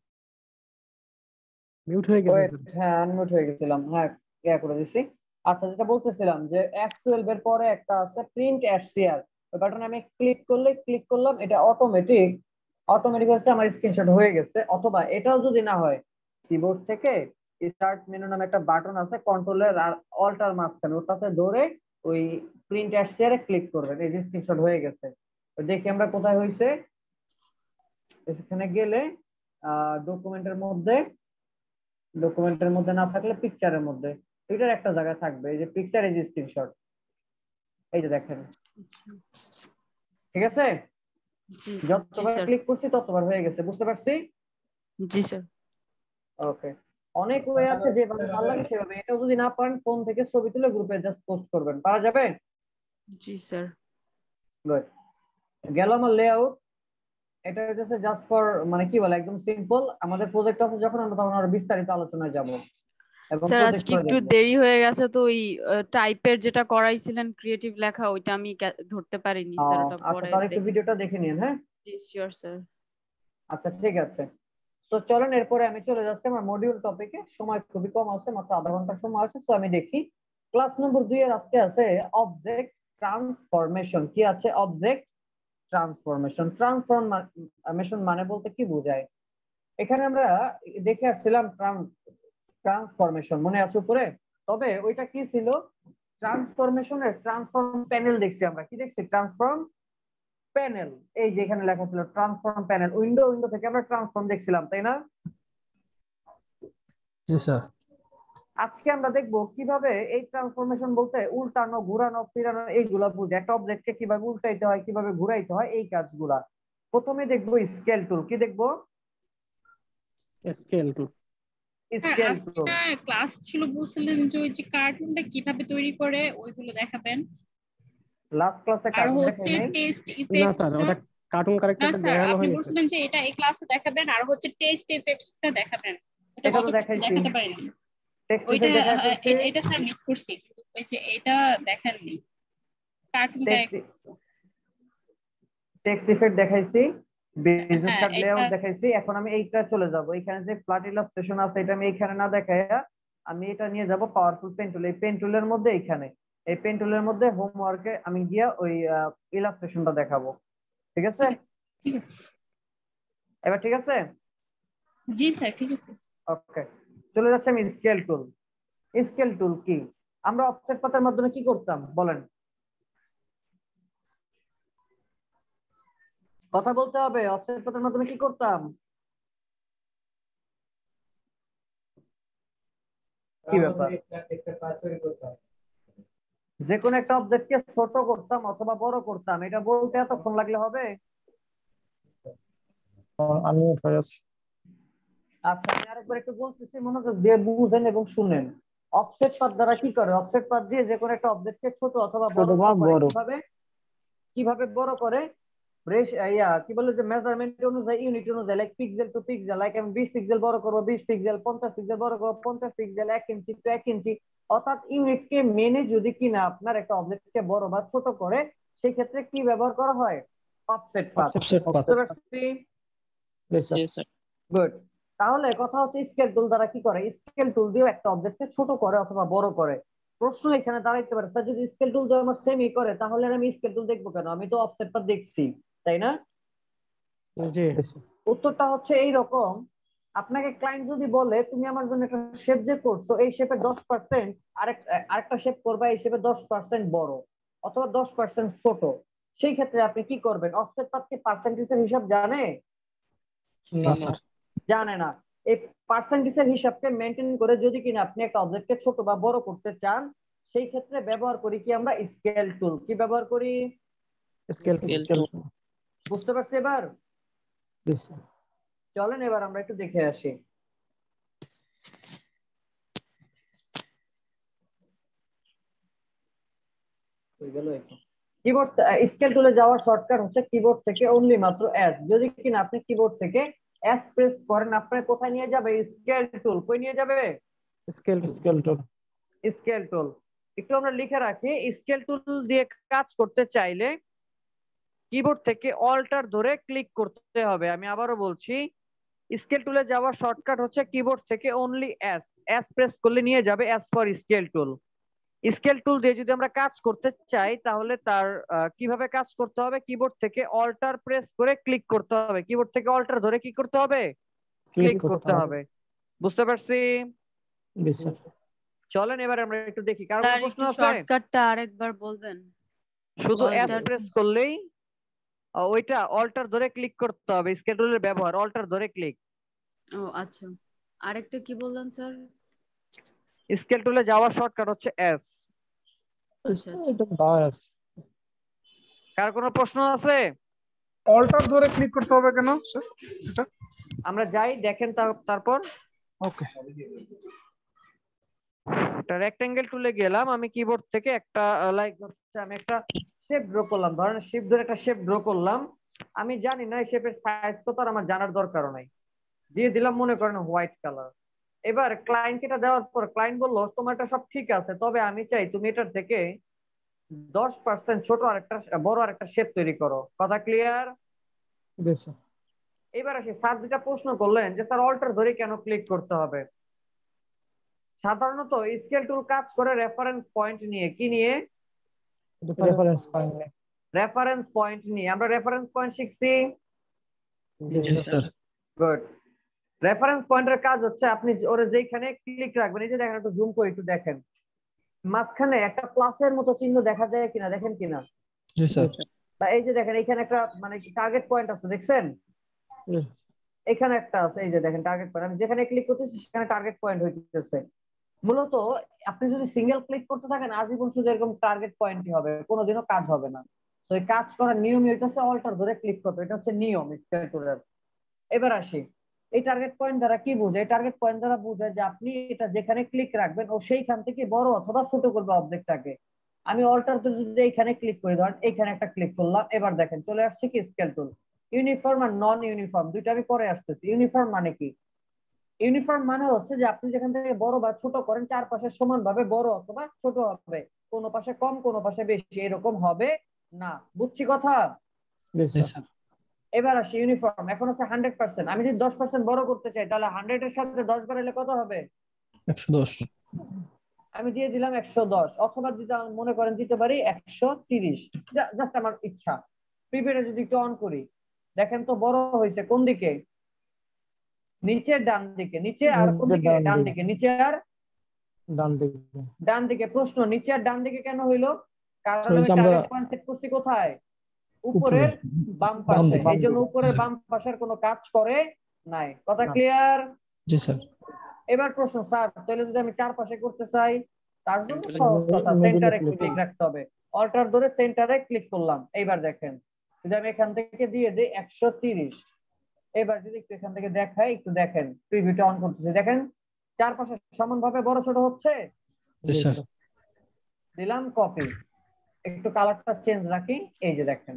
মিউট হয়ে গেছেন স্যার। হ্যাঁ, আনমিউট হয়ে গেছিলাম। হ্যাঁ, ইয়া করে দিছি। আচ্ছা, যেটা বলতেছিলাম যে F12 এর পরে একটা আছে প্রিন্ট এসসিআর, ওই বাটনে আমি ক্লিক করলাম, এটা অটোমেটিক হচ্ছে আমার স্ক্রিনশট হয়ে গেছে। অথবা এটাও যদি না হয়, কিবোর্ড থেকে স্টার্ট মেনু নামে একটা বাটন আছে, কন্ট্রোলের আর অল্টার মাঝখানে, ওটাতে ধরে ওই প্রিন্ট এসসিআর এ ক্লিক করবেন, এই যে স্ক্রিনশট হয়ে গেছে। তো দেখি আমরা কোথায় হয়েছে। এখানে গেলে ডকুমেন্টের মধ্যে না থাকলে পিকচারের মধ্যে, এটার একটা জায়গা থাকবে, এই যে পিকচার, এই যে স্ক্রিনশট, এই যে দেখেন। ঠিক আছে? যতবার ক্লিক করছি ততবার হয়ে গেছে। বুঝতে পারছি? জি স্যার। ওকে, অনেক ওয়ে আছে, যেভাবে ভালো লাগে সেভাবে। এটাও যদি না পারেন ফোন থেকে ছবি তুলে গ্রুপে জাস্ট পোস্ট করবেন, পারা যাবে? জি স্যার। গুড। গেল আমার লেআউট। এটা হচ্ছে জাস্ট ফর মানে কি বলে একদম সিম্পল। আমাদের প্রজেক্ট আছে যখন, আমরা তখন আরো বিস্তারিত আলোচনায় যাব এবং স্যার প্রজেক্ট আজকে করে একটু দেখব। দেরি হয়ে গেছে তো ওই টাইপের যেটা করাইছিলেন ক্রিয়েটিভ লেখা, ওইটা আমি ধরতে পারিনি স্যার, ওটা আচ্ছা, পরে তাহলে একটু দেখে। ভিডিওটা দেখে নিন। হ্যাঁ, জি শিওর স্যার। আচ্ছা ঠিক আছে। তো চলেন এরপরে আমি চলে যাচ্ছি আমার মডিউল টপিকে। সময় খুবই কম আছে, মাত্র আধা ঘন্টা সময় আছে। তো আমি দেখি ক্লাস নম্বর 2 এর আজকে আছে অবজেক্ট ট্রান্সফরমেশন। কি আছে? Object transformation. ট্রান্সফরমেশন মানে বলতে কি বোঝায়? এখানে আমরা দেখে আসছিলাম ট্রান্সফরমেশন, মনে আছে উপরে? তবে ওইটা কি ছিল? ট্রান্সফরমেশনের ট্রান্সফর্ম প্যানেল দেখছি আমরা। কি দেখছি? Transform panel. এই যে এখানে লেখা ছিল ট্রান্সফর্ম প্যানেল। উইন্ডো থেকে আমরা ট্রান্সফর্ম দেখছিলাম, তাই না? জি স্যার। আজকে আমরা দেখবো কিভাবে এই ট্রান্সফরমেশন বলতে উল্টানো, ঘুরানো, ফিরানো এইগুলা বুঝে, একটা অবজেক্টকে কিভাবে উল্টাইতে হয়, কিভাবে ঘুরাইতে হয়, এই কাজগুলা। প্রথমে দেখবো স্কেল টুল। কি দেখবো? Scale tool. স্কেল আজকে টুল। ক্লাস ছিল, বলছিলেন যে ওই যে কার্টুনটা কিভাবে তৈরি করে ওইগুলো দেখাবেন। লাস্ট ক্লাসে আর কার্টুন হচ্ছে দেখাই নাই। টেস্ট না ইফেক্টস। স্যার, ওটা কার্টুন না ক্যারেক্টারটা স্যার, দেখানো আপনি হয়নি স্যার। বলছিলেন যে এটা এই ক্লাসে দেখাবেন, আর হচ্ছে টেস্ট ইফেক্টসটা দেখাবেন। এটা এটা তো কতটুকু দেখাইছি, দেখাতে পারেনি? টেক্সট ওইটা ইফেক্ট দেখাই ফেলছি। এটা স্যার মিস করছি, কিন্তু ওই যে এটা দেখাননি, কার্টুন টেক্সট ইফেক্ট দেখাইছি, বিজনেস হ্যাঁ কার্ড এটা। লেআউট দেখাইছি। এখন আমি এইটা চলে যাব, এখানে যে ফ্ল্যাট ইলাস্ট্রেশন আছে এটা আমি এখানে না দেখাইয়া আমি এটা নিয়ে যাব পাওয়ারফুল পেন টুল। এই পেন টুলের মধ্যে এইখানে এই পেন টুলের মধ্যে হোমওয়ার্কে আমি গিয়া ওই ইলাস্ট্রেশনটা দেখাবো। ঠিক আছে? ঠিক আছে। এবার ঠিক আছে? জি স্যার, ঠিক আছে। ওকে, চলে যাচ্ছে আমি স্কেল টুল। স্কেল টুল কি? আমরা অফসেট পাতার মাধ্যমে কি করতাম বলেন? কথা বলতে হবে। অফসেট পাতার মাধ্যমে কি করতাম? কি ব্যাপার? যে কোনো একটা অবজেক্টকে ছোট করতাম অথবা বড় করতাম, এটা বলতে এতক্ষণ লাগলে হবে? আনমিউট হয়ে যাচ্ছে। আচ্ছা, আমি আরেকবার একটু বলতেছি, মনোযোগ দিয়ে বুঝেন এবং শুনেন। অফসেট পাথ দ্বারা কি করে? অফসেট পাথ দিয়ে যে কোনো একটা অবজেক্টকে ছোট অথবা বড় করে। কিভাবে কিভাবে বড় করে? কি বলে যে মেজারমেন্ট অনুযায়ী, ইউনিট অনুযায়ী, like pixel to pixel. Like আমি 20 পিক্সেল বড় করবো 20 পিক্সেল, 50 পিক্সেল বড় করবো 50 পিক্সেল, 1 ইঞ্চি টু 1 ইঞ্চি। অর্থাৎ ইউনিটকে মেনে যদি কিনা আপনার একটা অবজেক্টকে বড় বা ছোট করে, সেই ক্ষেত্রে কি ব্যবহার করা হয়? Offset path. Offset path. জি স্যার। গুড। তাহলে কথা হচ্ছে স্কেল টুল দ্বারা কি করে? স্কেল টুল দিয়ে একটা অবজেক্টকে ছোট করে অথবা বড় করে। প্রশ্ন এখানে দাঁড়াইতে পারে, স্যার যদি স্কেল টুল দিয়ে আমার সেমই করে তাহলে আমি স্কেল টুল দেখবো কেন? আমি তো অফসেট পাথ দেখছি, তাই না? জি। উত্তরটা হচ্ছে এইরকম। আপনাকে ক্লায়েন্ট যদি বলে তুমি আমার জন্য একটা শেপ যে করছো এই শেপের 10% আরেকটা শেপ করবা এই শেপে 10% বড় অথবা 10% ছোট, সেই ক্ষেত্রে আপনি কি করবেন? অফসেট পাথ কি পার্সেন্টেজের হিসাব জানে? না স্যার। জানে না। এই পার্সেন্টেজের হিসাবকে মেনটেন করে যদি কিনা আপনি একটা অবজেক্টকে ছোট বা বড় করতে চান, সেই ক্ষেত্রে ব্যবহার করি কি আমরা? স্কেল টুল। কি ব্যবহার করি? স্কেল টুল। বুঝতে পারছি এবার? চলেন এবার আমরা একটু দেখে আসি। কিবোর্ড স্কেল টুলে যাওয়ার শর্টকাট হচ্ছে কিবোর্ড থেকে অনলি মাত্র এস। যদি কিনা আপনি কিবোর্ড থেকে এস প্রেস করেন, আপনার কোথায় নিয়ে যাবে? স্কেল টুল। কই নিয়ে যাবে? Scale tool. স্কেল টুল। একটু আমরা লিখে রাখি, স্কেল টুল দিয়ে কাজ করতে চাইলে কিবোর্ড থেকে অল্টার ধরে ক্লিক করতে হবে। আমি আবারও বলছি, স্কেল টুলে যাওয়ার শর্টকাট হচ্ছে কিবোর্ড থেকে অনলি এস। এস প্রেস করলে নিয়ে যাবে S for scale tool. Scale tool দিয়ে যদি আমরা কাজ করতে চাই তাহলে তার কিভাবে কাজ করতে হবে? কিবোর্ড থেকে অল্টার প্রেস করে ক্লিক করতে হবে। কিবোর্ড থেকে অল্টার ধরে কি করতে হবে? ক্লিক করতে হবে। বুঝতে পারছি? চলেন এবার আমরা একটু দেখি, কার কোনো প্রশ্ন আছে? শর্টকাটটা আরেকবার বলবেন? শুধু এস প্রেস করলেই ওইটা অল্টার ধরে ক্লিক করতে হবে। স্কেল টুলের ব্যবহার অল্টার ধরে ক্লিক। ও আচ্ছা, আরেকটা কি বললেন স্যার? স্কেল টুলে যাওয়ার শর্টকাট হচ্ছে এস। কার কোনো প্রশ্ন আছে? অল্টার ধরে ক্লিক করতে হবে কেন স্যার এটা? আমরা যাই দেখেন তারপর। ওকে। একটা রেক্টেঙ্গেল টুলে গেলাম, আমি কিবোর্ড থেকে একটা লাইক হচ্ছে আমি একটা শেপ ড্র করলাম। ধরেন শিফট ধরে একটা শেপ ড্র করলাম। আমি জানি না এই শেপের সাইজ কত, আর আমার জানার দরকারও নাই। দিয়ে দিলাম মনে করেন হোয়াইট কালার। এবার ক্লায়েন্ট এটা দেওয়ার পর ক্লায়েন্ট বললো তোমার এটা সব ঠিক আছে, তবে আমি চাই তুমি এটার থেকে 10% ছোট আরেকটা বড় আরেকটা শেপ তৈরি করো। কথা ক্লিয়ার? এবার আসি, স্যার যেটা প্রশ্ন করলেন যে স্যার অল্টার ধরে কেন ক্লিক করতে হবে? সাধারণত স্কেল টুল কাজ করে রেফারেন্স পয়েন্ট নিয়ে। কি নিয়ে? রেফারেন্স পয়েন্ট নিয়ে। আমরা রেফারেন্স পয়েন্ট শিখছি। গুড। রেফারেন্স পয়েন্টের কাজ হচ্ছে আপনি ওরে যেখানে ক্লিক রাখবেন, এই যে দেখেন, একটু জুম করে একটু দেখেন, মাঝখানে একটা প্লাসের মতো চিহ্ন দেখা যায় কিনা? দেখেন কিনা? জি স্যার। বা এই যে দেখেন এখানে একটা মানে টার্গেট পয়েন্ট আছে, দেখছেন? এখানে একটা আছে, এই যে দেখেন টার্গেট পয়েন্ট। আমি যেখানে ক্লিক করতেছি সেখানে টার্গেট পয়েন্ট হইতেছে। মূলত আপনি যদি সিঙ্গেল ক্লিক করতে থাকেন আজীবন শুধু এরকম টার্গেট পয়েন্টই হবে, কোনোদিনও কাজ হবে না। তো এই কাজ করার নিয়মই হচ্ছে অল্টার ধরে ক্লিক করতে, এটা হচ্ছে নিয়ম স্কেল টুলের। এবার আসি, এই টার্গেট পয়েন্ট দ্বারা কি বোঝায়? এই টার্গেট পয়েন্ট দ্বারা বোঝায় যে আপনি এটা যেখানে ক্লিক রাখবেন ও সেইখান থেকে বড় অথবা ছোট করবে অবজেক্টটাকে। আমি অল্টার ধরে যদি এইখানে ক্লিক করি, ধরেন এইখানে একটা ক্লিক করলাম, এবার দেখেন চলে আসছে কি স্কেল টুল। ইউনিফর্ম আর নন ইউনিফর্ম দুইটা আমি পরে আসতেছি। ইউনিফর্ম মানে কি? ইউনিফর্ম মানে হচ্ছে যে আপনি যেখান থেকে বড় বা ছোট করেন চারপাশে সমানভাবে বড় অথবা ছোট হবে, কোনো পাশে কম কোনো পাশে বেশি এরকম হবে না। বুঝছি কথা? এবার আসি ইউনিফর্ম। এখন হচ্ছে 100%। আমি যদি 10% বড় করতে চাই তাহলে 100 এর সাথে 10 বাড়ালে কত হবে? 110। আমি দিয়ে দিলাম 110, অথবা দিতে মনে করেন দিতে পারি 130, জাস্ট আমার ইচ্ছা। প্রিপেয়ারে যদি একটু অন করি, দেখেন তো বড় হয়েছে কোন দিকে? নিচে ডান দিকে। নিচে আর কোন দিকে? ডান দিকে। নিচে আর ডান দিকে। ডান দিকে। প্রশ্ন, নিচে আর ডান দিকে কেন হইলো? কারণ আমি টার্গেট পয়েন্ট সেট করছি কোথায়? উপরের বাম পাশে। এই জন্য উপরের বাম পাশের কোনো কাজ করে নাই। কথা ক্লিয়ার? জি স্যার। এবার প্রশ্ন, স্যার তাহলে যদি আমি চারপাশে করতে চাই তার জন্য সহজ কথা, সেন্টারে ক্লিক রাখতে হবে। অল্টার ধরে সেন্টারে ক্লিক করলাম। এইবার দেখেন যদি আমি এখান থেকে দিয়ে দিই 130, এবার যদি একটু এখান থেকে দেখাই, একটু দেখেন, প্রিভিউটা অন করতেছি, দেখেন চারপাশে সমানভাবে বড় ছোট হচ্ছে। দিলাম কপি, একটু কালারটা চেঞ্জ রাখি, এই যে দেখেন,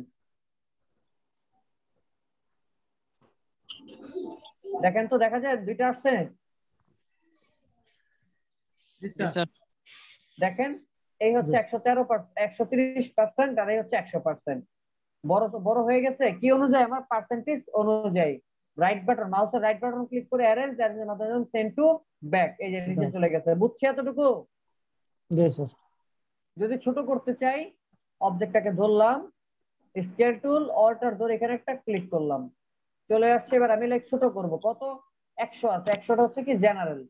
দেখেন তো দেখা যায় দুইটা আসছে। দেখেন এই হচ্ছে 113%, আর এই হচ্ছে 100%। বড় বড় হয়ে গেছে কি অনুযায়ী? আমার পার্সেন্টেজ অনুযায়ী। রাইট বাটন, মাউসের রাইট বাটন ক্লিক করে অ্যারেঞ্জ, অ্যারেঞ্জের মাধ্যমে সেন্ড টু ব্যাক, এই যে নিচে চলে গেছে। বুঝছি এতটুকু? জি স্যার। যদি ছোট করতে চাই, অবজেক্টটাকে ধরলাম, স্কেল টুল, অল্টার ধরে এখানে একটা ক্লিক করলাম, চলে আসছে। এবার আমি লাইক ছোট করব, কত? 100 আছে, 100টা হচ্ছে কি জেনারেল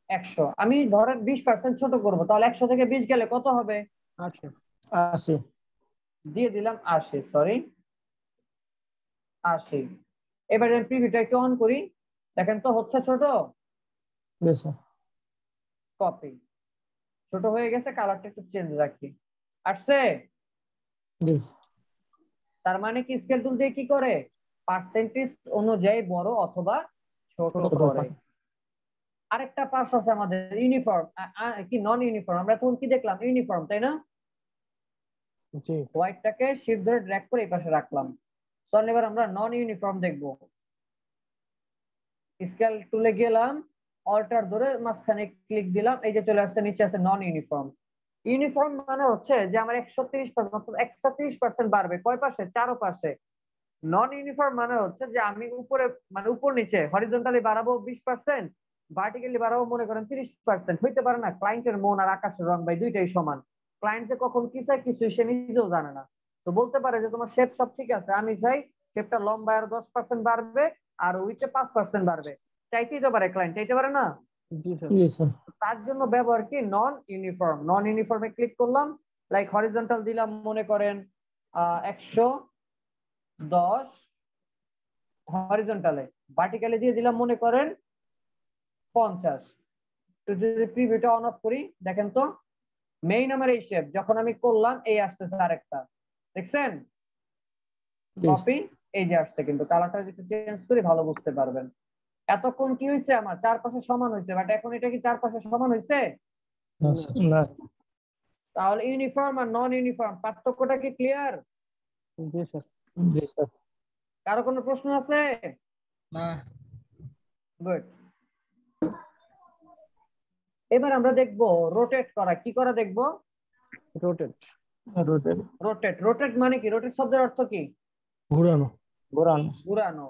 100। আমি ধরেন 20% ছোট করব, তাহলে 100 থেকে 20 গেলে কত হবে? 80। দিয়ে দিলাম 80, সরি 80। এবার আমি প্রিভিউটা একটু অন করি, দেখেন তো হচ্ছে ছোট। কপি, ছোট হয়ে গেছে, কালারটা একটু চেঞ্জ রাখি, আসছে। তার মানে কি স্কেল টুল দিয়ে কি করে? পার্সেন্টেজ অনুযায়ী বড় অথবা ছোট করে। আরেকটা পাস আছে আমাদের ইউনিফর্ম, কি নন ইউনিফর্ম। আমরা তখন কি দেখলাম? ইউনিফর্ম, তাই না? জি। হোয়াইটটাকে শিফট ধরে ড্র্যাগ করে এই পাশে রাখলাম। চল এবার আমরা নন ইউনিফর্ম দেখব। স্কেল টুলে গেলাম, অল্টার ধরে মাঝখানে ক্লিক দিলাম, এই যে চলে আসছে, নিচে আছে নন ইউনিফর্ম। ইউনিফর্ম মানে হচ্ছে যে আমার 130%, অর্থাৎ 130% বাড়বে। কয় পাশে? চারো পাশে। নন ইউনিফর্ম মানে হচ্ছে যে আমি উপরে মানে উপর নিচে হরিজন্টালি বাড়াবো 20%, ভার্টিক্যালি বাড়াবো মনে করেন 30%। হইতে পারে না? ক্লায়েন্টের মন আর আকাশের রং ভাই দুইটাই সমান। ক্লায়েন্ট যে কখন কি চায় কিছুই সে নিজেও জানে না। তো বলতে পারে যে তোমার শেপ সব ঠিক আছে, আমি চাই শেপটা লম্বা আর 10% বাড়বে আর উইথে 5% বাড়বে। চাইতেই তো পারে ক্লায়েন্ট, চাইতে পারে না? তার জন্য ব্যবহার কি? নন ইউনিফর্ম। নন ইউনিফর্মে ক্লিক করলাম, লাইক হরিজন্টাল দিলাম মনে করেন 110 হরিজন্টালে, ভার্টিক্যালি দিয়ে দিলাম মনে করেন 50। তো যদি প্রিভিউটা অন অফ করি, দেখেন তো মেইন আমার এই শেপ, যখন আমি করলাম এই আসতেছে আরেকটা, দেখছেন? কপি, এই যে আসছে, কিন্তু কালারটা যদি চেঞ্জ করি ভালো বুঝতে পারবেন। এতক্ষণ কি হয়েছে? আমার চারপাশে সমান হয়েছে, বাট এখন এটা কি চারপাশে সমান হয়েছে? না। তাহলে ইউনিফর্ম আর নন ইউনিফর্ম পার্থক্যটা কি ক্লিয়ার? জি স্যার। জি স্যার। কারো কোনো প্রশ্ন আছে? না। গুড। এবার আমরা দেখব রোটেট করা। কি করা দেখব? রোটেট। রোটেট। রোটেট মানে কি? রোটেট শব্দের অর্থ কি? ঘোরানো। ঘোরানো।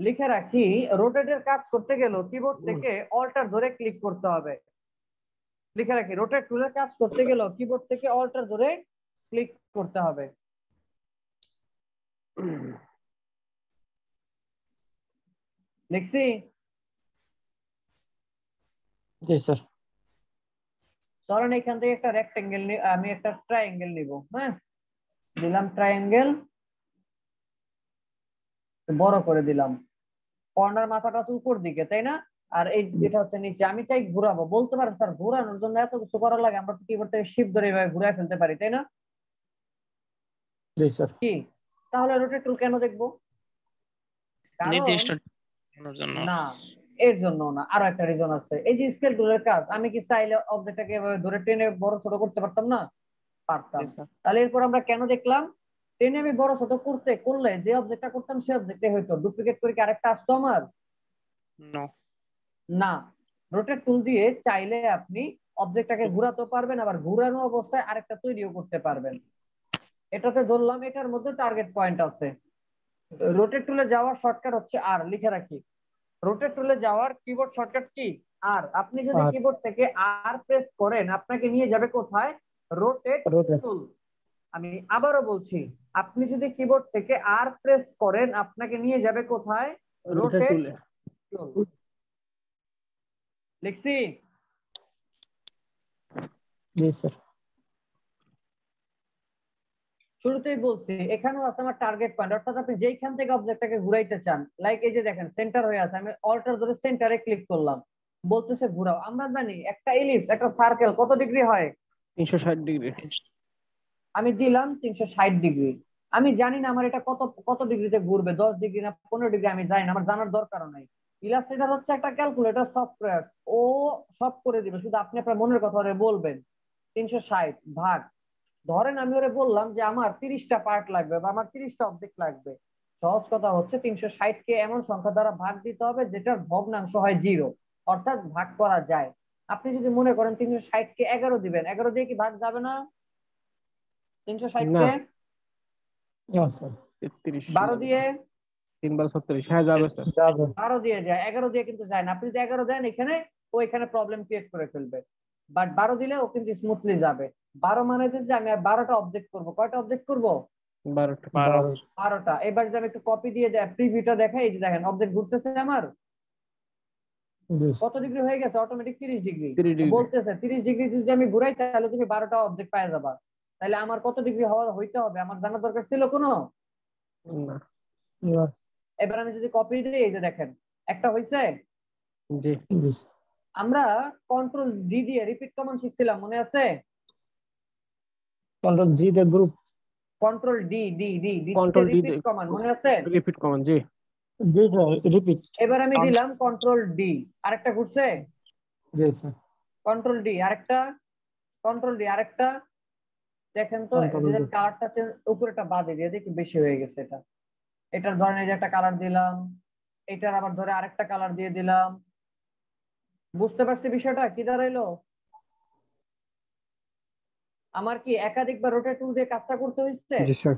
লিখে রাখি, রোটেটের কাজ করতে গেলে কিবোর্ড থেকে অল্টার ধরে ক্লিক করতে হবে। লিখে রাখি, রোটেট টুলের কাজ করতে গেলে কিবোর্ড থেকে অল্টার ধরে ক্লিক করতে হবে। লিখছি? জি স্যার। ধরেন এখান থেকে একটা রেক্টেঙ্গেল, আমি একটা ট্রায়াঙ্গেল নিব। হ্যাঁ, দিলাম ট্রায়াঙ্গেল, বড় করে দিলাম। কর্নার মাথাটা আছে উপর দিকে, তাই না? আর এই এটা হচ্ছে নিচে। আমি চাই ঘোরাবো, বলতে পারেন স্যার ঘোরানোর জন্য এত কিছু করা লাগে, আমরা তো কিবোর্ড থেকে শিফট ধরে এভাবে ঘুরায় ফেলতে পারি, তাই না? জি স্যার। কি তাহলে রোটেট টুল কেন দেখবো? কারণ নির্দিষ্ট জন্য না, এর জন্য না, আরো একটা রিজন আছে। এই যে স্কেল টুলের কাজ, আমি কি চাইলে অবজেক্টটাকে এভাবে ধরে টেনে বড় ছোট করতে পারতাম না? পারতাম। তাহলে এরপর আমরা কেন দেখলাম? টেনে আমি বড় ছোট করলে যে অবজেক্টটা করতাম সে অবজেক্টে হয়তো ডুপ্লিকেট করে কি আরেকটা আসতো আমার? না। রোটেট টুল দিয়ে চাইলে আপনি অবজেক্টটাকে ঘোরাতে পারবেন, আবার ঘোরানো অবস্থায় আরেকটা তৈরিও করতে পারবেন। এটাতে ধরলাম এটার মধ্যে টার্গেট পয়েন্ট আছে। রোটেট টুলে যাওয়ার শর্টকাট হচ্ছে আর, লিখে রাখি। রোটেট টুলে যাওয়ার কিবোর্ড শর্টকাট কি? আর। আপনি যদি কিবোর্ড থেকে আর প্রেস করেন আপনাকে নিয়ে যাবে কোথায়? রোটেট টুল। আমি আবারও বলছি, আপনি যদি কিবোর্ড থেকে আর প্রেস করেন আপনাকে নিয়ে যাবে কোথায়? রোটেট টুল। লিখছি? জি স্যার। শুরুতেই বলছি এখানেও আছে আমার টার্গেট পয়েন্ট, অর্থাৎ আপনি যেইখান থেকে অবজেক্টটাকে ঘুরাইতে চান। লাইক এই যে দেখেন সেন্টার হয়ে আছে, আমি অল্টার ধরে সেন্টারে ক্লিক করলাম, বলতেছে ঘুরাও। আমরা জানি একটা এলিপস একটা সার্কেল কত ডিগ্রি হয়? 360 ডিগ্রি। আমি দিলাম 360 ডিগ্রি। আমি জানি না আমার এটা কত কত ডিগ্রিতে ঘুরবে, 10 ডিগ্রি না 15 ডিগ্রি, আমি জানি না, আমার জানার দরকারও নাই। ইলাস্ট্রেটর হচ্ছে একটা ক্যালকুলেটর সফটওয়্যার, ও সব করে দিবে, শুধু আপনি আপনার মনের কথা ওরে বলবেন। 360 ভাগ, ধরেন আমি ওরে বললাম যে আমার 30টা পার্ট লাগবে বা আমার 30টা অবজেক্ট লাগবে। সহজ কথা হচ্ছে 360 কে এমন সংখ্যা দ্বারা ভাগ দিতে হবে যেটার ভগ্নাংশ হয় 0, অর্থাৎ ভাগ করা যায়। আপনি যদি মনে করেন 360 কে 11 দিবেন, 11 দিয়ে কি ভাগ যাবে না? 360 কে 12 দিয়ে 3/36 হ্যাঁ যাবে স্যার। 12 দিয়ে যায়, 11 দিয়ে কিন্তু যায় না। আপনি যদি 11 দেন এখানে, ও এখানে প্রবলেম ক্রিয়েট করে ফেলবে। বাট 12 দিলে ও কিন্তু স্মুথলি যাবে। 12 মানে হচ্ছে যে আমি 12টা অবজেক্ট করব। কয়টা অবজেক্ট করব? 12টা। এবার যদি আমি একটু কপি দিয়ে প্রিভিউটা দেখাই, এই যে দেখেন অবজেক্ট ঘুরতেছে আমার কত ডিগ্রি হয়ে গেছে? অটোমেটিক 30 ডিগ্রি বলতেছে। 30 ডিগ্রি যদি আমি ঘুরাই তাহলে তুমি 12টা অবজেক্ট পাওয়া যাবা। তাহলে আমার কত ডিগ্রি হইতে হবে আমার জানার দরকার ছিল কোনো? না। এবার আমি যদি কপি দিই, এই যে দেখেন একটা হইছে। জি। আমরা কন্ট্রোল ডি দিয়ে রিপিট কমান্ড শিখছিলাম, মনে আছে? কন্ট্রোল জি দে group. Control D D D D repeat command, মনে আছে? রিপিট কমান্ড, জি জি স্যার রিপিট। এবার আমি দিলাম কন্ট্রোল ডি, আরেকটা ঘুরছে। জি স্যার। কন্ট্রোল ডি আরেকটা, কন্ট্রোল ডি আরেকটা। দেখেন তো যদি কালারটা উপরেটা বাদে দিয়ে দেখি বেশি হয়ে গেছে। এটার ধরেন এই যে একটা কালার দিলাম, এটার আবার ধরে আরেকটা কালার দিয়ে দিলাম। বুঝতে পারছি বিষয়টা কি দাঁড়াইলো? আমার কি একাধিকবার রোটেট টুল দিয়ে কাজটা করতে হয়েছে? জি স্যার।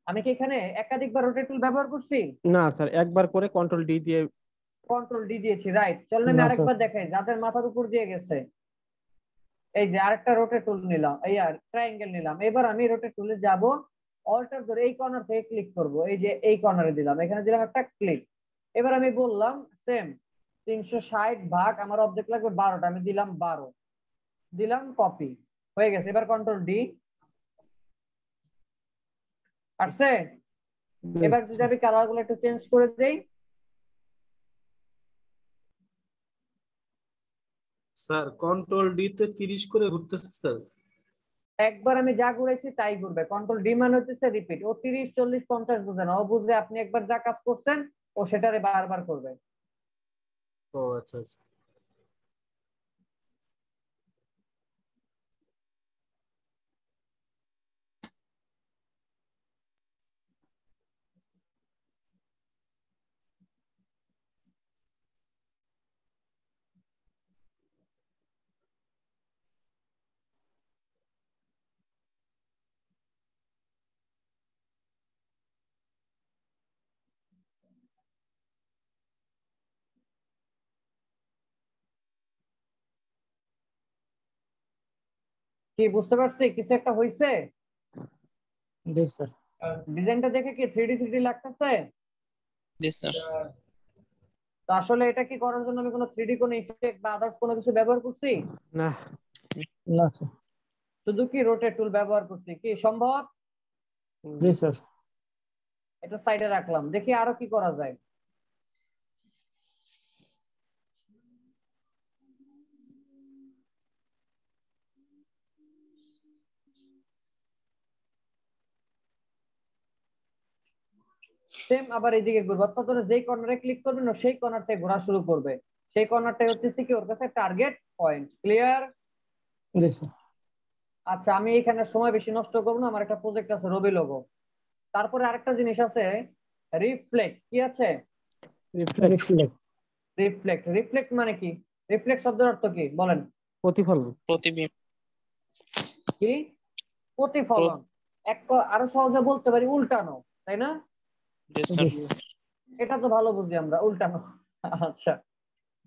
আমি কি এখানে একাধিকবার রোটেট টুল ব্যবহার করছি? না স্যার, একবার করে কন্ট্রোল ডি দিয়ে। কন্ট্রোল ডি দিয়েছি, রাইট। চলেন আমি আরেকবার দেখাই যাদের মাথার উপর দিয়ে গেছে। এই যে আরেকটা রোটেট টুল নিলাম, এই আর ট্রায়াঙ্গেল নিলাম। এবার আমি রোটেট টুলে যাব, অল্টার ধরে এই কর্নার থেকে ক্লিক করব। এই যে এই কর্নারে দিলাম, এখানে দিলাম একটা ক্লিক। এবার আমি বললাম সেম 360 ভাগ, আমার অবজেক্ট লাগবে 12টা, আমি দিলাম 12, দিলাম কপি, হয়ে গেছে। এবার কন্ট্রোল ডি আসছে। এবার যদি আমি কালার গুলো একটু চেঞ্জ করে দেই, স্যার কন্ট্রোল ডি তে 30 করে ঘুরতেছে স্যার। একবার আমি যা ঘুরাইছি তাই ঘুরবে। কন্ট্রোল ডি মানে হচ্ছে রিপিট। ও 30 40 50 বুঝে না, ও বুঝে আপনি একবার যা কাজ করছেন ও সেটারে বারবার করবে। ও আচ্ছা আচ্ছা। কি বুঝতে পারছি কিছু একটা হইছে? জি স্যার। ডিজাইনটা দেখে কি 3D লাগতেছে? জি স্যার। তো আসলে এটা কি করার জন্য আমি কোনো 3D কোনো ইফেক্ট বা আদার্স কোনো কিছু ব্যবহার করছি? না না স্যার। শুধু কি রোটেট টুল ব্যবহার করছি, কি সম্ভব? জি স্যার। এটা সাইডে রাখলাম, দেখি আরো কি করা যায়। সেম আবার এইদিকে ঘুরবে, অর্থাৎ ওরা যেই কর্নারে ক্লিক করবে না সেই কর্নার থেকে ঘোরা শুরু করবে। সেই কর্নারটাই হচ্ছে কি ওর কাছে টার্গেট পয়েন্ট। ক্লিয়ার? জি স্যার। আচ্ছা আমি এখানে সময় বেশি নষ্ট করবো না, আমার একটা প্রজেক্ট আছে রবি লোগো। তারপরে আরেকটা জিনিস আছে রিফ্লেক্ট। কি আছে? রিফ্লেক্ট। রিফ্লেক্ট। রিফ্লেক্ট মানে কি? রিফ্লেক্ট শব্দের অর্থ কি বলেন? প্রতিফলন। প্রতিবিম্ব। কি? প্রতিফলন। আরো সহজে বলতে পারি উল্টানো, তাই না? এটা তো ভালো বুঝি আমরা, উল্টানো। আচ্ছা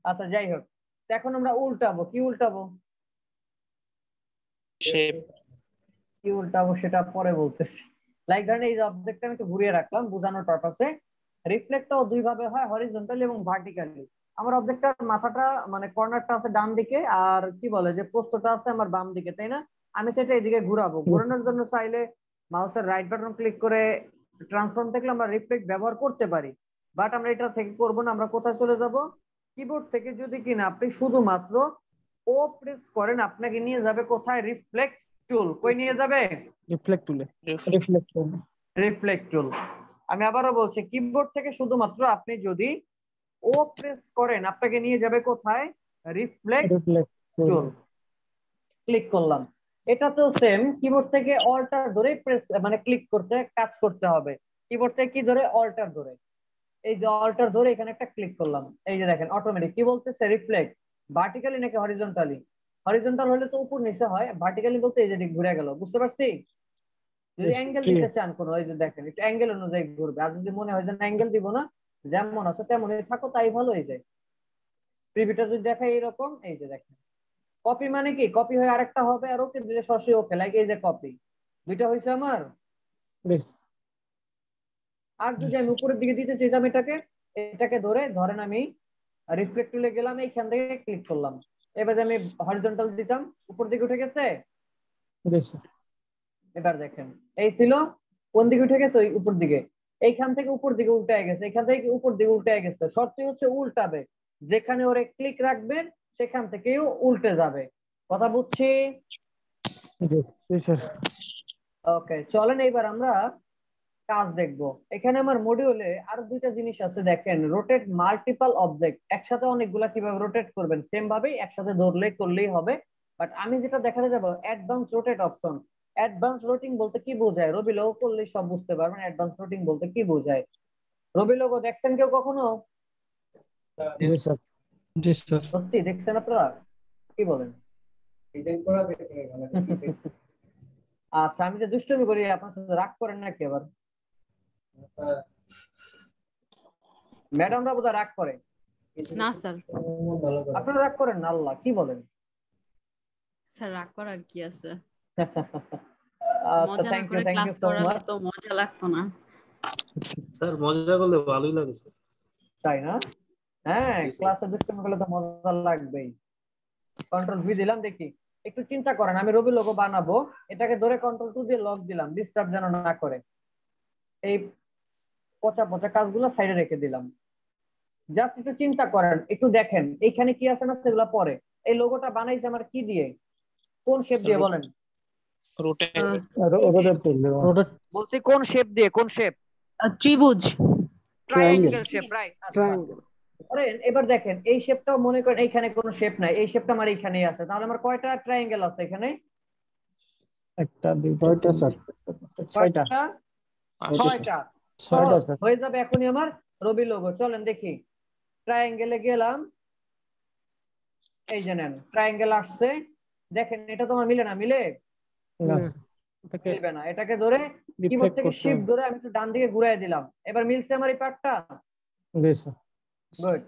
আচ্ছা যাই হোক, এখন আমরা উল্টাবো। কি উল্টাবো? শেপ। কি উল্টাবো সেটা পরে বলতেছি। লাইক ধরেন এই যে অবজেক্টটা আমি একটু ঘুরিয়ে রাখলাম বোঝানোর পারপাসে। রিফ্লেক্টটাও দুই ভাবে হয়, হরিজন্টালি এবং ভার্টিক্যালি। আমার অবজেক্টটার মাথাটা মানে কর্নারটা আছে ডান দিকে, আর কি বলে যে প্রস্থটা আছে আমার বাম দিকে, তাই না? আমি সেটা এদিকে ঘুরাবো। ঘোরানোর জন্য চাইলে মাউসের রাইট বাটন ক্লিক করে ট্রান্সফর্ম থেকে আমরা রিফ্লেক্ট ব্যবহার করতে পারি, বাট আমরা এটা থেকে করবো না। আমরা কোথায় চলে যাব? কিবোর্ড থেকে যদি কিনা আপনি শুধুমাত্র ও প্রেস করেন, আপনাকে নিয়ে যাবে কোথায়? রিফ্লেক্ট টুল। কই নিয়ে যাবে? রিফ্লেক্ট টুলে। রিফ্লেক্ট টুল। রিফ্লেক্ট টুল। আমি আবারও বলছি, কিবোর্ড থেকে শুধুমাত্র আপনি যদি ও প্রেস করেন, আপনাকে নিয়ে যাবে কোথায়? রিফ্লেক্ট টুল। ক্লিক করলাম। এটা তো সেম, কিবোর্ড থেকে অল্টার ধরে প্রেস মানে ক্লিক করতে কাজ করতে হবে। কিবোর্ড থেকে কি ধরে? অল্টার ধরে। এই যে অল্টার ধরে এখানে একটা ক্লিক করলাম, এই যে দেখেন অটোমেটিক কি বলতেছে? রিফ্লেক্ট। ভার্টিক্যালি নাকি হরিজন্টালি? হরিজন্টাল হলে তো উপর নিচে হয়, ভার্টিক্যালি বলতে এই যে দিক ঘুরে গেল। বুঝতে পারছি? যদি অ্যাঙ্গেল দিতে চান কোন, এই যে দেখেন একটু অ্যাঙ্গেল অনুযায়ী ঘুরবে। আর যদি মনে হয় যে অ্যাঙ্গেল দিব না, যেমন আছে তেমনই থাকো, তাই ভালো হয়ে যায়। প্রিভিউটা যদি দেখায় এরকম, এই যে দেখেন কপি মানে কি? কপি হয়ে আরেকটা হবে, আর ওকে দিলে সরাসরি ওকে। লাইক এই যে কপি দুইটা হয়েছে আমার। আর যদি আমি উপরের দিকে দিতে চাইতাম এটাকে, এটাকে ধরেন আমি রিফ্লেক্ট টুলে গেলাম, এইখান থেকে ক্লিক করলাম। এবার আমি হরিজন্টাল দিতাম, উপর দিকে উঠে গেছে। এবার দেখেন এই ছিল কোন দিকে উঠে গেছে? ওই উপর দিকে। এইখান থেকে উপর দিকে উল্টে গেছে, এখান থেকে উপর দিকে উল্টে গেছে। শর্তই হচ্ছে উল্টাবে, যেখানে ওরে ক্লিক রাখবেন সেখান থেকেও উল্টে যাবে। কথা বুঝছি? ওকে চলেন এইবার আমরা কাজ দেখবো। এখানে আমার মডিউলে আরো দুইটা জিনিস আছে, দেখেন রোটেট মাল্টিপল অবজেক্ট। একসাথে অনেকগুলা কিভাবে রোটেট করবেন, সেম ভাবেই একসাথে করলেই হবে। বাট আমি যেটা দেখাতে যাবো অ্যাডভান্স রোটেট অপশন। অ্যাডভান্স রোটিং বলতে কি বোঝায়? রবি লোগো করলেই সব বুঝতে পারবেন অ্যাডভান্স রোটিং বলতে কি বোঝায়। রবি লোগো দেখছেন কেউ কখনো? সত্যি দেখছেন আপনারা? কি বলেন? আচ্ছা আমি যে দুষ্টুমি করি আপনার সাথে রাগ করেন নাকি আবার? ম্যাডামরা বোধহয় রাগ করে না স্যার। আপনারা রাগ করেন না? আল্লাহ, কি বলেন? স্যার রাগ করার কি আছে? আচ্ছা মজা না থ্যাংক ইউ করে ক্লাস সো করালে মাচ। তো মজা লাগতো না। স্যার মজা করলে ভালোই লাগে স্যার। তাই না? হ্যাঁ ক্লাসে দুষ্টুমি করলে তো মজা লাগবেই। কন্ট্রোল ভি দিলাম, দেখি একটু চিন্তা করেন। আমি রবি লোগো বানাবো, এটাকে ধরে কন্ট্রোল 2 দিয়ে লক দিলাম, ডিস্টার্ব যেন না করে। এই পচা পচা কাজগুলো সাইডে রেখে দিলাম। জাস্ট একটু চিন্তা করেন, একটু দেখেন এইখানে কি আছে না সেগুলো পরে। এই লোগোটা বানাইছে আমার কি দিয়ে? কোন শেপ দিয়ে বলেন? বলছি কোন শেপ দিয়ে? কোন শেপ? ত্রিভুজ। Triangle shape, right. এবার দেখেন এই শেপটাও মনে করেন এইখানে কোনো শেপ নাই, এই শেপটা আমার এইখানেই আছে। তাহলে আমার কয়টা ট্রায়াঙ্গেল আছে এখানে? একটা দুইটা স্যার ছয়টা। হয়ে যাবে এখনই আমার রবি লোগো। চলেন দেখি, ট্রায়াঙ্গেলে গেলাম, এই যে নেন ট্রায়াঙ্গেল আসছে। দেখেন এটা তোমার মিলে না? মিলবে না। এটাকে ধরে কিবোর্ড থেকে শিফট ধরে আমি একটু ডান দিকে ঘুরাই দিলাম, এবার মিলছে আমার এই পার্টটা। গুড।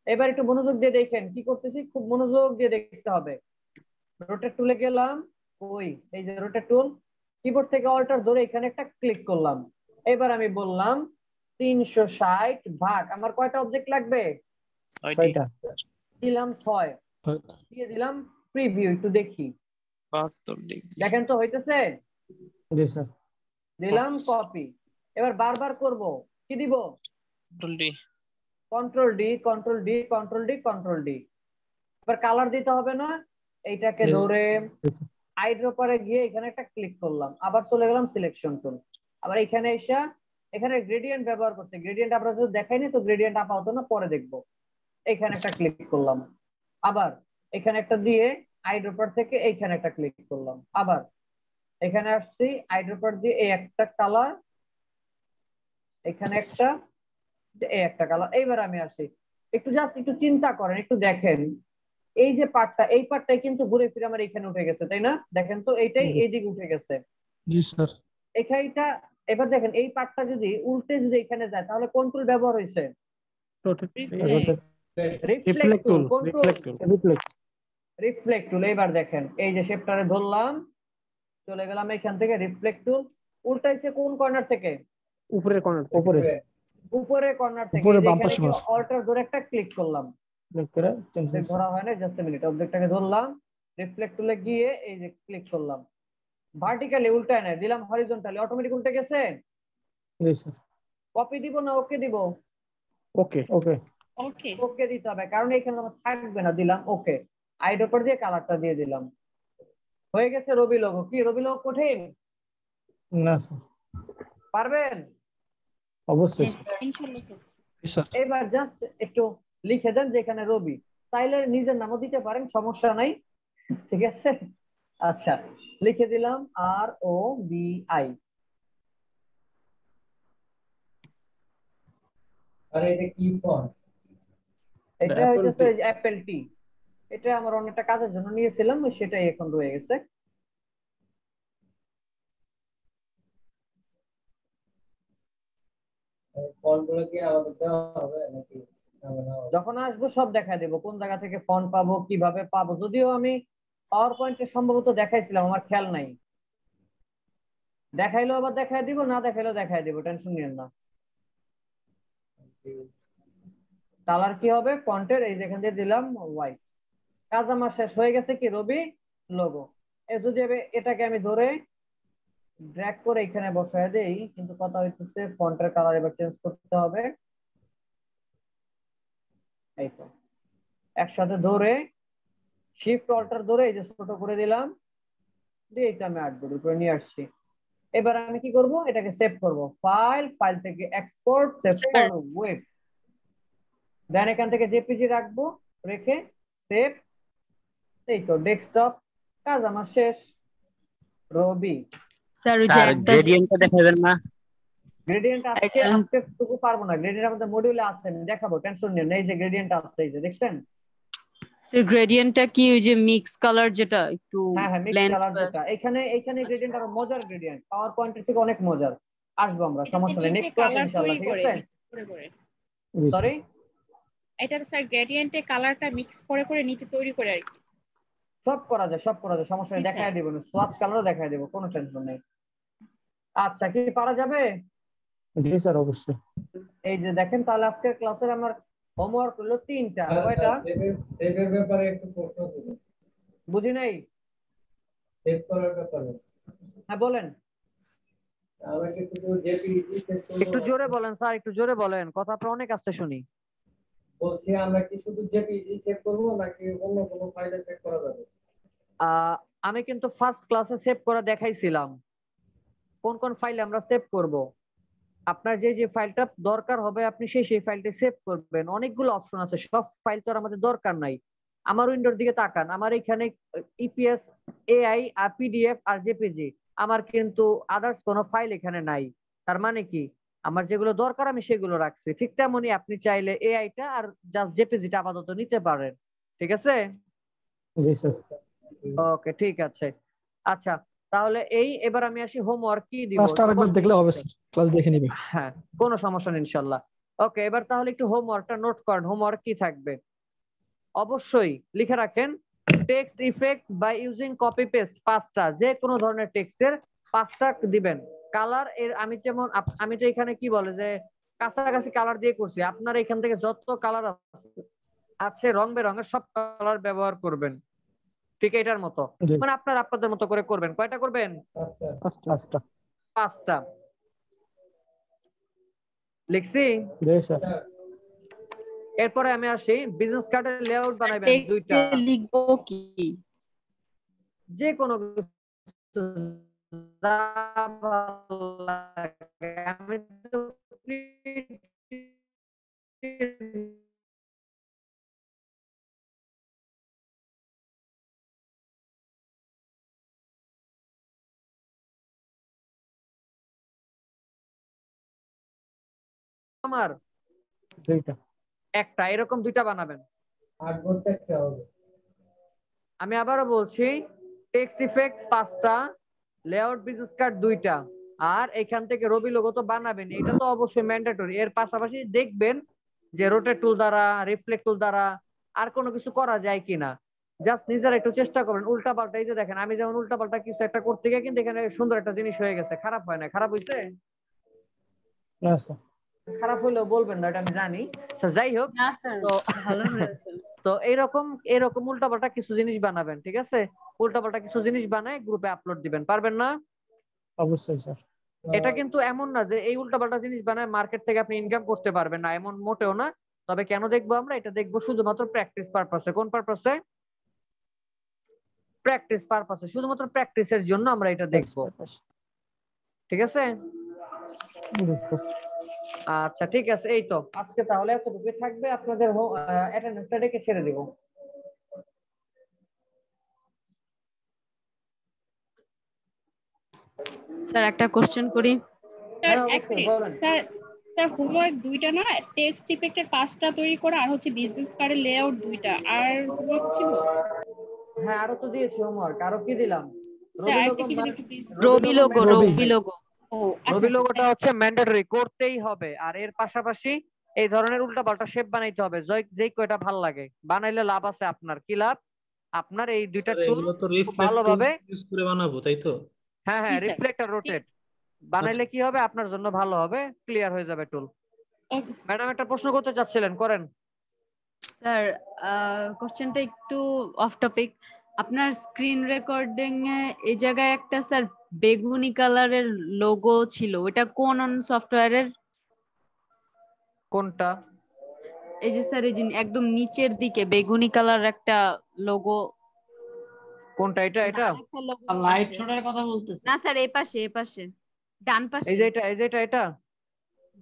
এবার একটু মনোযোগ দিয়ে দেখেন কি করতেছি, খুব মনোযোগ দিয়ে দেখতে হবে। রোটেট টুলে গেলাম, ওই এই যে রোটেট টুল, কিবোর্ড থেকে অল্টার ধরে এখানে একটা ক্লিক করলাম। এবার আমি বললাম 360 ভাগ, আমার কয়টা অবজেক্ট লাগবে? 6টা। দিলাম 6, দিয়ে দিলাম প্রিভিউ, একটু দেখি। 72 ডিগ্রি দেখেন তো হইতেছে? জি স্যার। দিলাম কপি। এবার বারবার করব, কি দিব? Control D, control D, control D, control D. এবার কালার দিতে হবে না, এইটাকে ধরে আইড্রপারে গিয়ে এখানে একটা ক্লিক করলাম, আবার চলে গেলাম সিলেকশন টুল, আবার এখানে এসে এখানে গ্রেডিয়েন্ট ব্যবহার করছে। গ্রেডিয়েন্ট আমরা যদি দেখাইনি তো গ্রেডিয়েন্ট আপাতত না, পরে দেখবো। এখানে একটা ক্লিক করলাম, আবার এখানে একটা দিয়ে আইড্রপার থেকে এইখানে একটা ক্লিক করলাম, আবার এখানে আসছি আইড্রপার দিয়ে এই একটা কালার, এখানে একটা, এই একটা কালার। এইবার আমি আসি, একটু জাস্ট একটু চিন্তা করেন, একটু দেখেন এই যে পার্টটা, এই পার্টটাই কিন্তু ঘুরে ফিরে আমার এখানে উঠে গেছে, তাই না? দেখেন তো এইটাই এইদিকে উঠে গেছে। জি স্যার। এইখানটা এবার দেখেন এই পার্টটা যদি উল্টে যদি এখানে যায় তাহলে কোন টুল ব্যবহার হয়েছে? রিফ্লেক্ট টুল। কোন টুল? রিফ্লেক্ট টুল। এবার দেখেন এই যে শেপটারে ধরলাম, চলে গেলাম এখান থেকে, রিফ্লেক্ট টুল উল্টাইছে কোন কর্নার থেকে? উপরের কর্নার, উপরে কর্নার থেকে। উপরে বাম এখানে পাশে কি মাউস। অল্টার ধরে একটা ক্লিক করলাম, ধরা হয় না, জাস্ট মিনিট, অবজেক্টটাকে ধরলাম, রিফ্লেক্ট টুলে গিয়ে এই যে ক্লিক করলাম, ভার্টিক্যালি উল্টায় না, দিলাম হরিজন্টালি, অটোমেটিক উল্টে গেছে। কপি দিব না ওকে দিব? ওকে ওকে ওকে ওকে দিতে হবে, কারণ এখানে আমার থাকবে না, দিলাম ওকে। আইড্রপার দিয়ে কালারটা দিয়ে দিলাম, হয়ে গেছে রবি লোগো। কি রবি লোগো কঠিন? না স্যার, পারবেন? অবশ্যই ইনশাআল্লাহ স্যার। এবার জাস্ট একটু লিখে দেন যে এখানে রবি, চাইলে নিজের নামও দিতে পারেন, সমস্যা নাই, ঠিক আছে? আচ্ছা, লিখে দিলাম ROBI। আর এটা কি ফন্ট? এটা হইতেছে অ্যাপল টি। এটা আমার অনেকটা কাজের জন্য নিয়েছিলাম, সেটাই এখন রয়ে গেছে। ফন্টগুলো কি আমাদের দেওয়া হবে নাকি? যখন আসবো সব দেখায় দেবো, কোন জায়গা থেকে ফন্ট পাবো, কিভাবে পাবো। যদিও আমি পাওয়ার পয়েন্টে সম্ভবত দেখাইছিলাম, আমার খেয়াল নাই। দেখাইলো আবার দেখায় দিব, না দেখাইলেও দেখায় দিব, টেনশন নিয়েন না। কালার কি হবে ফন্টের? এই যেখান দিয়ে দিলাম হোয়াইট। কাজ আমার শেষ হয়ে গেছে। কি রবি লোগো। যদি এটাকে আমি ধরে ড্র্যাগ করে এখানে বসায় দেই, কিন্তু কথা হইতেছে ফন্টের কালার এবার চেঞ্জ করতে হবে। এই তো একসাথে ধরে শিফট অল্টার ধরে এই যে ছোট করে দিলাম, দিয়ে এটা আমি আর্টবোর্ড উপরে নিয়ে আসছি। এবার আমি কি করব? এটাকে সেভ করব, ফাইল থেকে এক্সপোর্ট, সেভ করব ওয়েব, দেন এখান থেকে জেপিজি রাখবো, রেখে সেভ। এই তো ডেস্কটপ, কাজ আমার শেষ। রবি স্যার গ্রেডিয়েন্টটা দেখাবেন না? গ্রেডিয়েন্ট আজকে টুকু পারবো না, গ্রেডিয়েন্ট আমাদের মডিউলে আছে, আমি দেখাবো, টেনশন নিন না। এই যে গ্রেডিয়েন্ট আছে, এই যে দেখছেন? স্যার গ্রেডিয়েন্টটা কি ওই যে মিক্স কালার যেটা একটু হ্যাঁ হ্যাঁ, মিক্স কালার যেটা, এখানে গ্রেডিয়েন্ট আরো মজার গ্রেডিয়েন্ট, পাওয়ার পয়েন্টের থেকে অনেক মজার। আসবো আমরা, সমস্যা নেই, নেক্সট ক্লাসে ইনশাআল্লাহ, ঠিক আছে? সরি, এটা স্যার গ্রেডিয়েন্টে কালারটা মিক্স করে নিচে তৈরি করে আর কি। সব করা যায়, সমস্যা নেই, দেখায় দেব, সোয়াচ কালারও দেখায় দেব, কোনো টেনশন নেই। আচ্ছা, কি পারা যাবে? জি স্যার, অবশ্যই। এই যে দেখেন, তাহলে আজকের ক্লাসের আমার হোমওয়ার্ক হলো 3টা। কয়টা? সেভের ব্যাপারে একটু প্রশ্ন ছিল। বুঝি নাই। সেভ করার ব্যাপারে। হ্যাঁ বলেন। আমাকে শুধু জেপিইজি সেভ করব। একটু জোরে বলেন স্যার, একটু জোরে বলেন, কথা আপনার অনেক আস্তে শুনি। বলছি আমরা কি শুধু জেপিইজি সেভ করব নাকি অন্য কোনো ফাইলে সেভ করা যাবে? আমি কিন্তু ফার্স্ট ক্লাসে সেভ করা দেখাইছিলাম কোন কোন ফাইলে আমরা সেভ করব। আপনার যে ফাইলটা দরকার হবে আপনি সেই ফাইলটা সেভ করবেন। অনেকগুলো অপশন আছে, সব ফাইল তো আর আমাদের দরকার নাই। আমার উইন্ডোর দিকে তাকান, আমার এখানে ইপিএস, এআই আর পিডিএফ আর জেপিজি, আমার কিন্তু আদার্স কোনো ফাইল এখানে নাই। তার মানে কি, আমার যেগুলো দরকার আমি সেগুলো রাখছি। ঠিক তেমনি আপনি চাইলে এআইটা আর জাস্ট জেপিজিটা আপাতত নিতে পারেন, ঠিক আছে? জি স্যার। ওকে, ঠিক আছে। আচ্ছা, তাহলে এবার আমি আসি হোমওয়ার্ক কি দিব। ক্লাসটা আরেকবার দেখলে হবে স্যার, ক্লাস দেখে নিবে। হ্যাঁ, কোনো সমস্যা নেই ইনশাআল্লাহ। ওকে, এবার তাহলে একটু হোমওয়ার্কটা নোট করেন। হোমওয়ার্ক কি থাকবে অবশ্যই লিখে রাখেন। Text effect by using copy paste 5টা, যে কোনো ধরনের টেক্সটের 5টা দিবেন। কালার এর আমি তো এখানে কি বলে যে কাছাকাছি কালার দিয়ে করছি, আপনারা এখান থেকে যত কালার আছে রং বেরঙের সব কালার ব্যবহার করবেন, ঠিক এটার মতো, মানে আপনাদের মতো করে করবেন। কয়টা করবেন? 5টা। লিখছি? এরপরে আমি আসি বিজনেস কার্ডের লেআউট বানাবেন 2টা। লিখবো কি? যে কোনো আমি তো আমার? দুইটা। একটা, এরকম দুইটা বানাবেন। আমি আবারও বলছি, টেক্সট ইফেক্ট 5টা, লেআউট বিজনেস কার্ড 2টা, আর এখান থেকে রবি লোগো তো বানাবেন, এটা তো অবশ্যই ম্যান্ডেটরি। এর পাশাপাশি দেখবেন যে রোটেট টুল দ্বারা, রিফ্লেক্ট টুল দ্বারা আর কোনো কিছু করা যায় কিনা। জাস্ট নিজেরা একটু চেষ্টা করবেন। উল্টা পাল্টা, এই যে দেখেন আমি যেমন উল্টা পাল্টা কিছু একটা করতে গিয়ে কিন্তু এখানে সুন্দর একটা জিনিস হয়ে গেছে, খারাপ হয় না। খারাপ হয়েছে? না স্যার। খারাপ হইলেও বলবেন না, এটা আমি জানি। যাই হোক, না স্যার তো ভালো হয়েছে। তো এরকম উল্টাপাল্টা কিছু জিনিস বানাবেন, ঠিক আছে? উল্টাপাল্টা কিছু জিনিস বানায় গ্রুপে আপলোড দিবেন, পারবেন না? অবশ্যই স্যার। এটা কিন্তু এমন না যে এই উল্টাপাল্টা জিনিস বানায় মার্কেট থেকে আপনি ইনকাম করতে পারবেন না, এমন মোটেও না। তবে কেন দেখবো আমরা? এটা দেখবো শুধুমাত্র প্র্যাকটিস পারপাসে। কোন পারপাসে? প্র্যাকটিস পারপাসে, শুধুমাত্র প্র্যাকটিসের জন্য আমরা এটা দেখবো, ঠিক আছে? আচ্ছা ঠিক আছে, এই তো আজকে তাহলে এতটুকুই থাকবে। আপনাদের অ্যাটেন্ডেন্সটা ডেকে ছেড়ে দিব। স্যার একটা কোশ্চেন করি। স্যার এক মিনিট স্যার, স্যার হোমওয়ার্ক 2টা না, টেক্সট ইফেক্টের 5টা তৈরি করা, আর হচ্ছে বিজনেস কার্ডের লেআউট 2টা, আর হোমওয়ার্ক ছিল? হ্যাঁ আরো তো দিয়েছি হোমওয়ার্ক। আরো কি দিলাম? স্যার আরেকটা কি যেন একটু প্লিজ। Rabi logo. ও রবি লোগোটা হচ্ছে ম্যান্ডেটরি, করতেই হবে। আর এর পাশাপাশি এই ধরনের উল্টাপাল্টা শেপ বানাইতে হবে, যেই কয়টা ভালো লাগে বানাইলে লাভ আছে আপনার। কি লাভ? আপনার এই দুইটা স্যার টুল এগুলো তো রিফ্লেক্ট ভালোভাবে, ইউজ করে বানাবো, তাই তো? হ্যাঁ হ্যাঁ, রিফ্লেক্ট আর রোটেট বানাইলে কি হবে? আপনার জন্য ভালো হবে, ক্লিয়ার হয়ে যাবে টুল। ম্যাডাম একটা প্রশ্ন করতে চাচ্ছিলেন, করেন। স্যার কোশ্চেনটা একটু অফ টপিক। আপনার স্ক্রিন রেকর্ডিং এ এই জায়গায় একটা স্যার বেগুনি কালারের লোগো ছিল, ওটা কোন সফটওয়্যারের? কোনটা? এই যে স্যার, এই যে একদম নিচের দিকে বেগুনি কালার একটা লোগো। কোনটা? এটা? লাইট শটের কথা বলতেছে না স্যার, এই পাশে ডান পাশে। এই যে এটা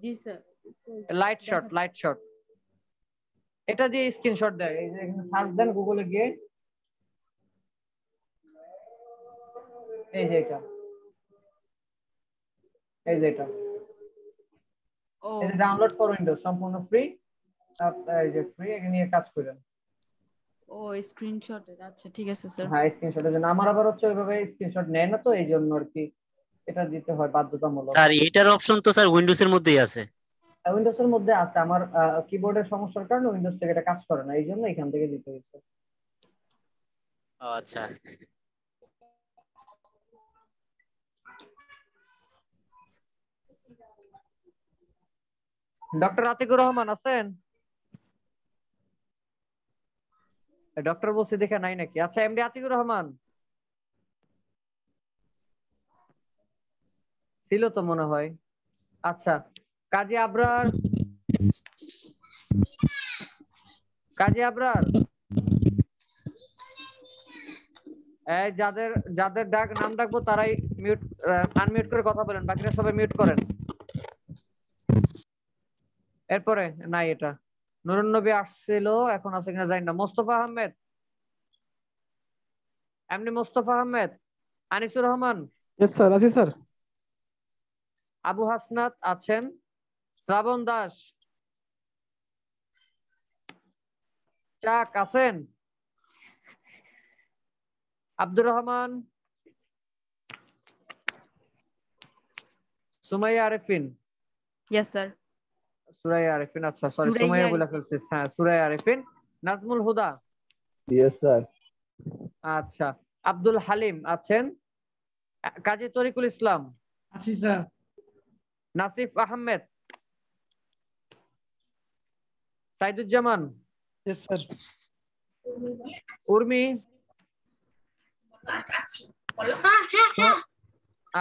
জি স্যার, লাইট শট। এটা দিয়ে স্ক্রিনশট দেয়। এই যে এখানে সার্চ দেন গুগলে গিয়ে, এই যে এটা, এই যে এটা, এই যে ডাউনলোড ফর উইন্ডোজ, সম্পূর্ণ ফ্রি। এই যে ফ্রি, এখানে নিয়ে কাজ করেন। ও স্ক্রিনশটের, আচ্ছা ঠিক আছে স্যার। হ্যাঁ স্ক্রিনশটের জন্য আমার আবার হচ্ছে ওইভাবে স্ক্রিনশট নেয় না, তো এই জন্য আর কি এটা দিতে হয় বাধ্যতামূলক। স্যার এটার অপশন তো স্যার উইন্ডোজ এর মধ্যেই আছে। উইন্ডোজ এর মধ্যে আছে, আমার কিবোর্ডের সমস্যার কারণে উইন্ডোজ থেকে এটা কাজ করে না, এই জন্য এখান থেকে দিতে হয়েছে। আচ্ছা ডক্টর আতিকুর রহমান আছেন? ডক্টর বলছি দেখে নাই নাকি? আচ্ছা এমডি আতিকুর রহমান ছিল তো মনে হয়। আচ্ছা কাজী আবরার, এই যাদের নাম ডাকবো তারাই আনমিউট করে কথা বলেন, বাকিরা সবাই মিউট করেন। এরপরে নাই, এটা নুরুন নবী আসছিল, এখন আছে কিনা জানি না। মোস্তফা আহমেদ, মোস্তফা আহমেদ, আনিসুর রহমান, স্যার আছি স্যার। আবু হাসনাত আছেন, শ্রাবণ দাস, চাক আছেন, আব্দুর রহমান, সুমাইয়া আরেফিন। Yes sir. সুরাইয়া আরেফিন, আচ্ছা সরি সুমাইয়া বলে ফেলছি। হ্যাঁ সুরাইয়া আরেফিন। নাজমুল হুদা। Yes sir. আচ্ছা আব্দুল হালিম আছেন, কাজী তরিকুল ইসলাম আছি sir. Nasif Ahmed, Saiduzzaman, yes sir. Urmi,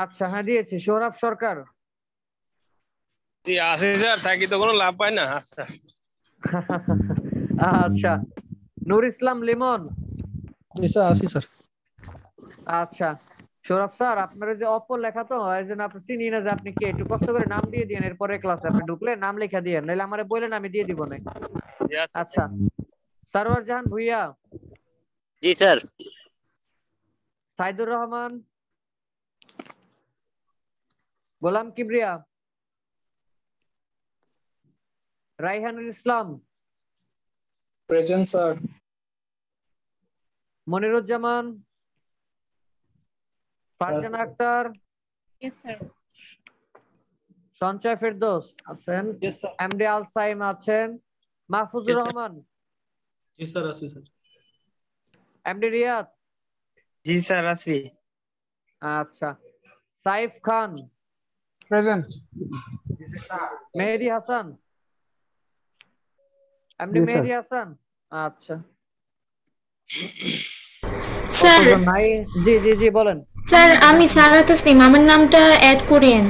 আচ্ছা হ্যাঁ দিয়েছি। সোহরাব সরকার, জি আছে স্যার, থাকি তো কোনো লাভ পাই না। আচ্ছা আচ্ছা নূর ইসলাম লিমন। জি স্যার আছি স্যার। আচ্ছা সৌরভ স্যার, আপনার যে অপর লেখা তো এই জন্য আপনি চিনি না যে আপনি কে, একটু কষ্ট করে নাম দিয়ে দিন, এরপরে ক্লাসে আপনি ঢুকলে নাম লেখা দিয়েন, নাহলে আমারে বলেন আমি দিয়ে দিব না। আচ্ছা সারোয়ার জাহান ভুইয়া। জি sir. Saidur Rahman, Golam Kibria, Raihanul Islam, present sir. Moniruzzaman, Farzana Akter, Yes, sir. Sanchay Ferdous আছেন, এমডি আল সাইম আছেন, মাহফুজুর রহমান, জি স্যার আছি স্যার। এমডি রিয়াদ, জি স্যার আছি। আচ্ছা, সাইফ খান, প্রেজেন্ট। মেহেদি হাসান, এমডি জি, স্যার। মেহেদি হাসান, আচ্ছা। স্যার কতজন নাই? জি জি জি বলেন। স্যার আমি সারা তসলিম, আমার নামটা অ্যাড করেন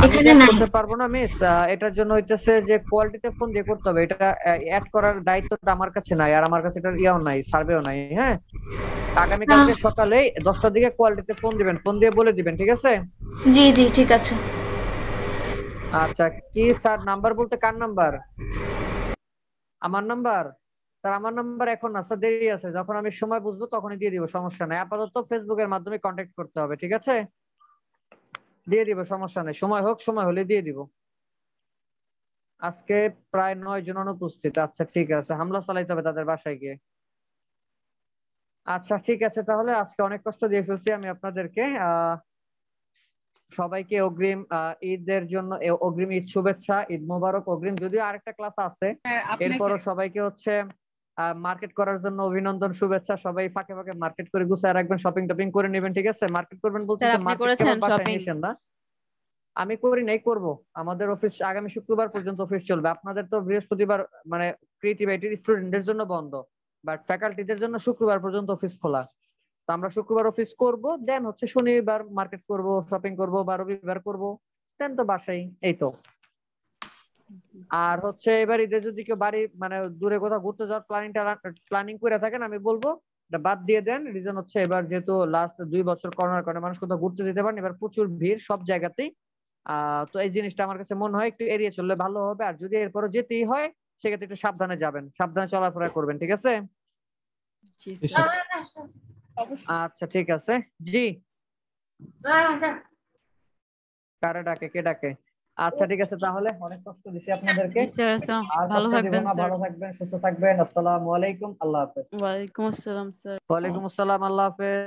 এখানে নাই। করতে পারবো না মিস, এটার জন্য হইতেছে যে কোয়ালিটিতে ফোন দিয়ে করতে হবে, এটা অ্যাড করার দায়িত্বটা আমার কাছে নাই, আর আমার কাছে এটা ইয়াও নাই, সার্ভেও নাই। হ্যাঁ, আগামীকালকে সকালে 10টার দিকে কোয়ালিটিতে ফোন দিবেন, ফোন দিয়ে বলে দিবেন, ঠিক আছে? জি জি ঠিক আছে। আচ্ছা, কি স্যার নাম্বার বলতে কার নাম্বার? আমার নাম্বার? স্যার আমার নাম্বার এখন না স্যার, দেরি আছে, যখন আমি সময় বুঝবো তখনই দিয়ে দিব, সমস্যা নাই। আপাতত ফেসবুকের মাধ্যমে কন্ট্যাক্ট করতে হবে, ঠিক আছে? দিয়ে দিব, সমস্যা নেই, সময় হোক, সময় হলে দিয়ে দিব। আজকে প্রায় 9 জন অনুপস্থিত। আচ্ছা ঠিক আছে, হামলা চালাইতে হবে তাদের বাসায় গিয়ে। আচ্ছা ঠিক আছে, তাহলে আজকে অনেক কষ্ট দিয়ে ফেলছি আমি আপনাদেরকে। সবাইকে অগ্রিম ঈদের জন্য অগ্রিম ঈদ শুভেচ্ছা, ঈদ মোবারক অগ্রিম। যদিও আরেকটা ক্লাস আছে, এরপরও সবাইকে হচ্ছে মার্কেট করার জন্য অভিনন্দন, শুভেচ্ছা। সবাই ফাঁকে ফাঁকে মার্কেট করে গুছায় রাখবেন, শপিং টপিং করে নেবেন, ঠিক আছে? মার্কেট করবেন বলতে না, আমি করি নাই, করব। আমাদের অফিস আগামী শুক্রবার পর্যন্ত অফিস চলবে। আপনাদের তো বৃহস্পতিবার মানে ক্রিয়েটিভ আইটির স্টুডেন্টদের জন্য বন্ধ, বাট ফ্যাকাল্টিদের জন্য শুক্রবার পর্যন্ত অফিস খোলা। তো আমরা শুক্রবার অফিস করব, দেন হচ্ছে শনিবার মার্কেট করব, শপিং করব, বা রবিবার করব, দেন তো বাসাই, এই তো। আর হচ্ছে এবার ঈদে যদি কেউ বাড়ি মানে দূরে কোথাও ঘুরতে যাওয়ার প্ল্যানিং করে থাকেন, আমি বলবো এটা বাদ দিয়ে দেন। রিজন হচ্ছে এবার যেহেতু লাস্ট 2 বছর করোনার কারণে মানুষ কোথাও ঘুরতে যেতে পারেন, এবার প্রচুর ভিড় সব জায়গাতেই। তো এই জিনিসটা আমার কাছে মনে হয় একটু এড়িয়ে চললে ভালো হবে। আর যদি এরপরও যেতেই হয় সেক্ষেত্রে একটু সাবধানে যাবেন, সাবধানে চলাফেরা করবেন, ঠিক আছে? আচ্ছা ঠিক আছে। জি, কারে ডাকে, কে ডাকে? আচ্ছা ঠিক আছে, তাহলে অনেক কষ্ট দিছি আপনাদেরকে। ভালো থাকবেন, ভালো থাকবেন, সুস্থ থাকবেন। আসসালামু আলাইকুম, আল্লাহ হাফেজ। ওয়ালাইকুম আসসালাম স্যার। ওয়ালাইকুম আসসালাম, আল্লাহ হাফেজ।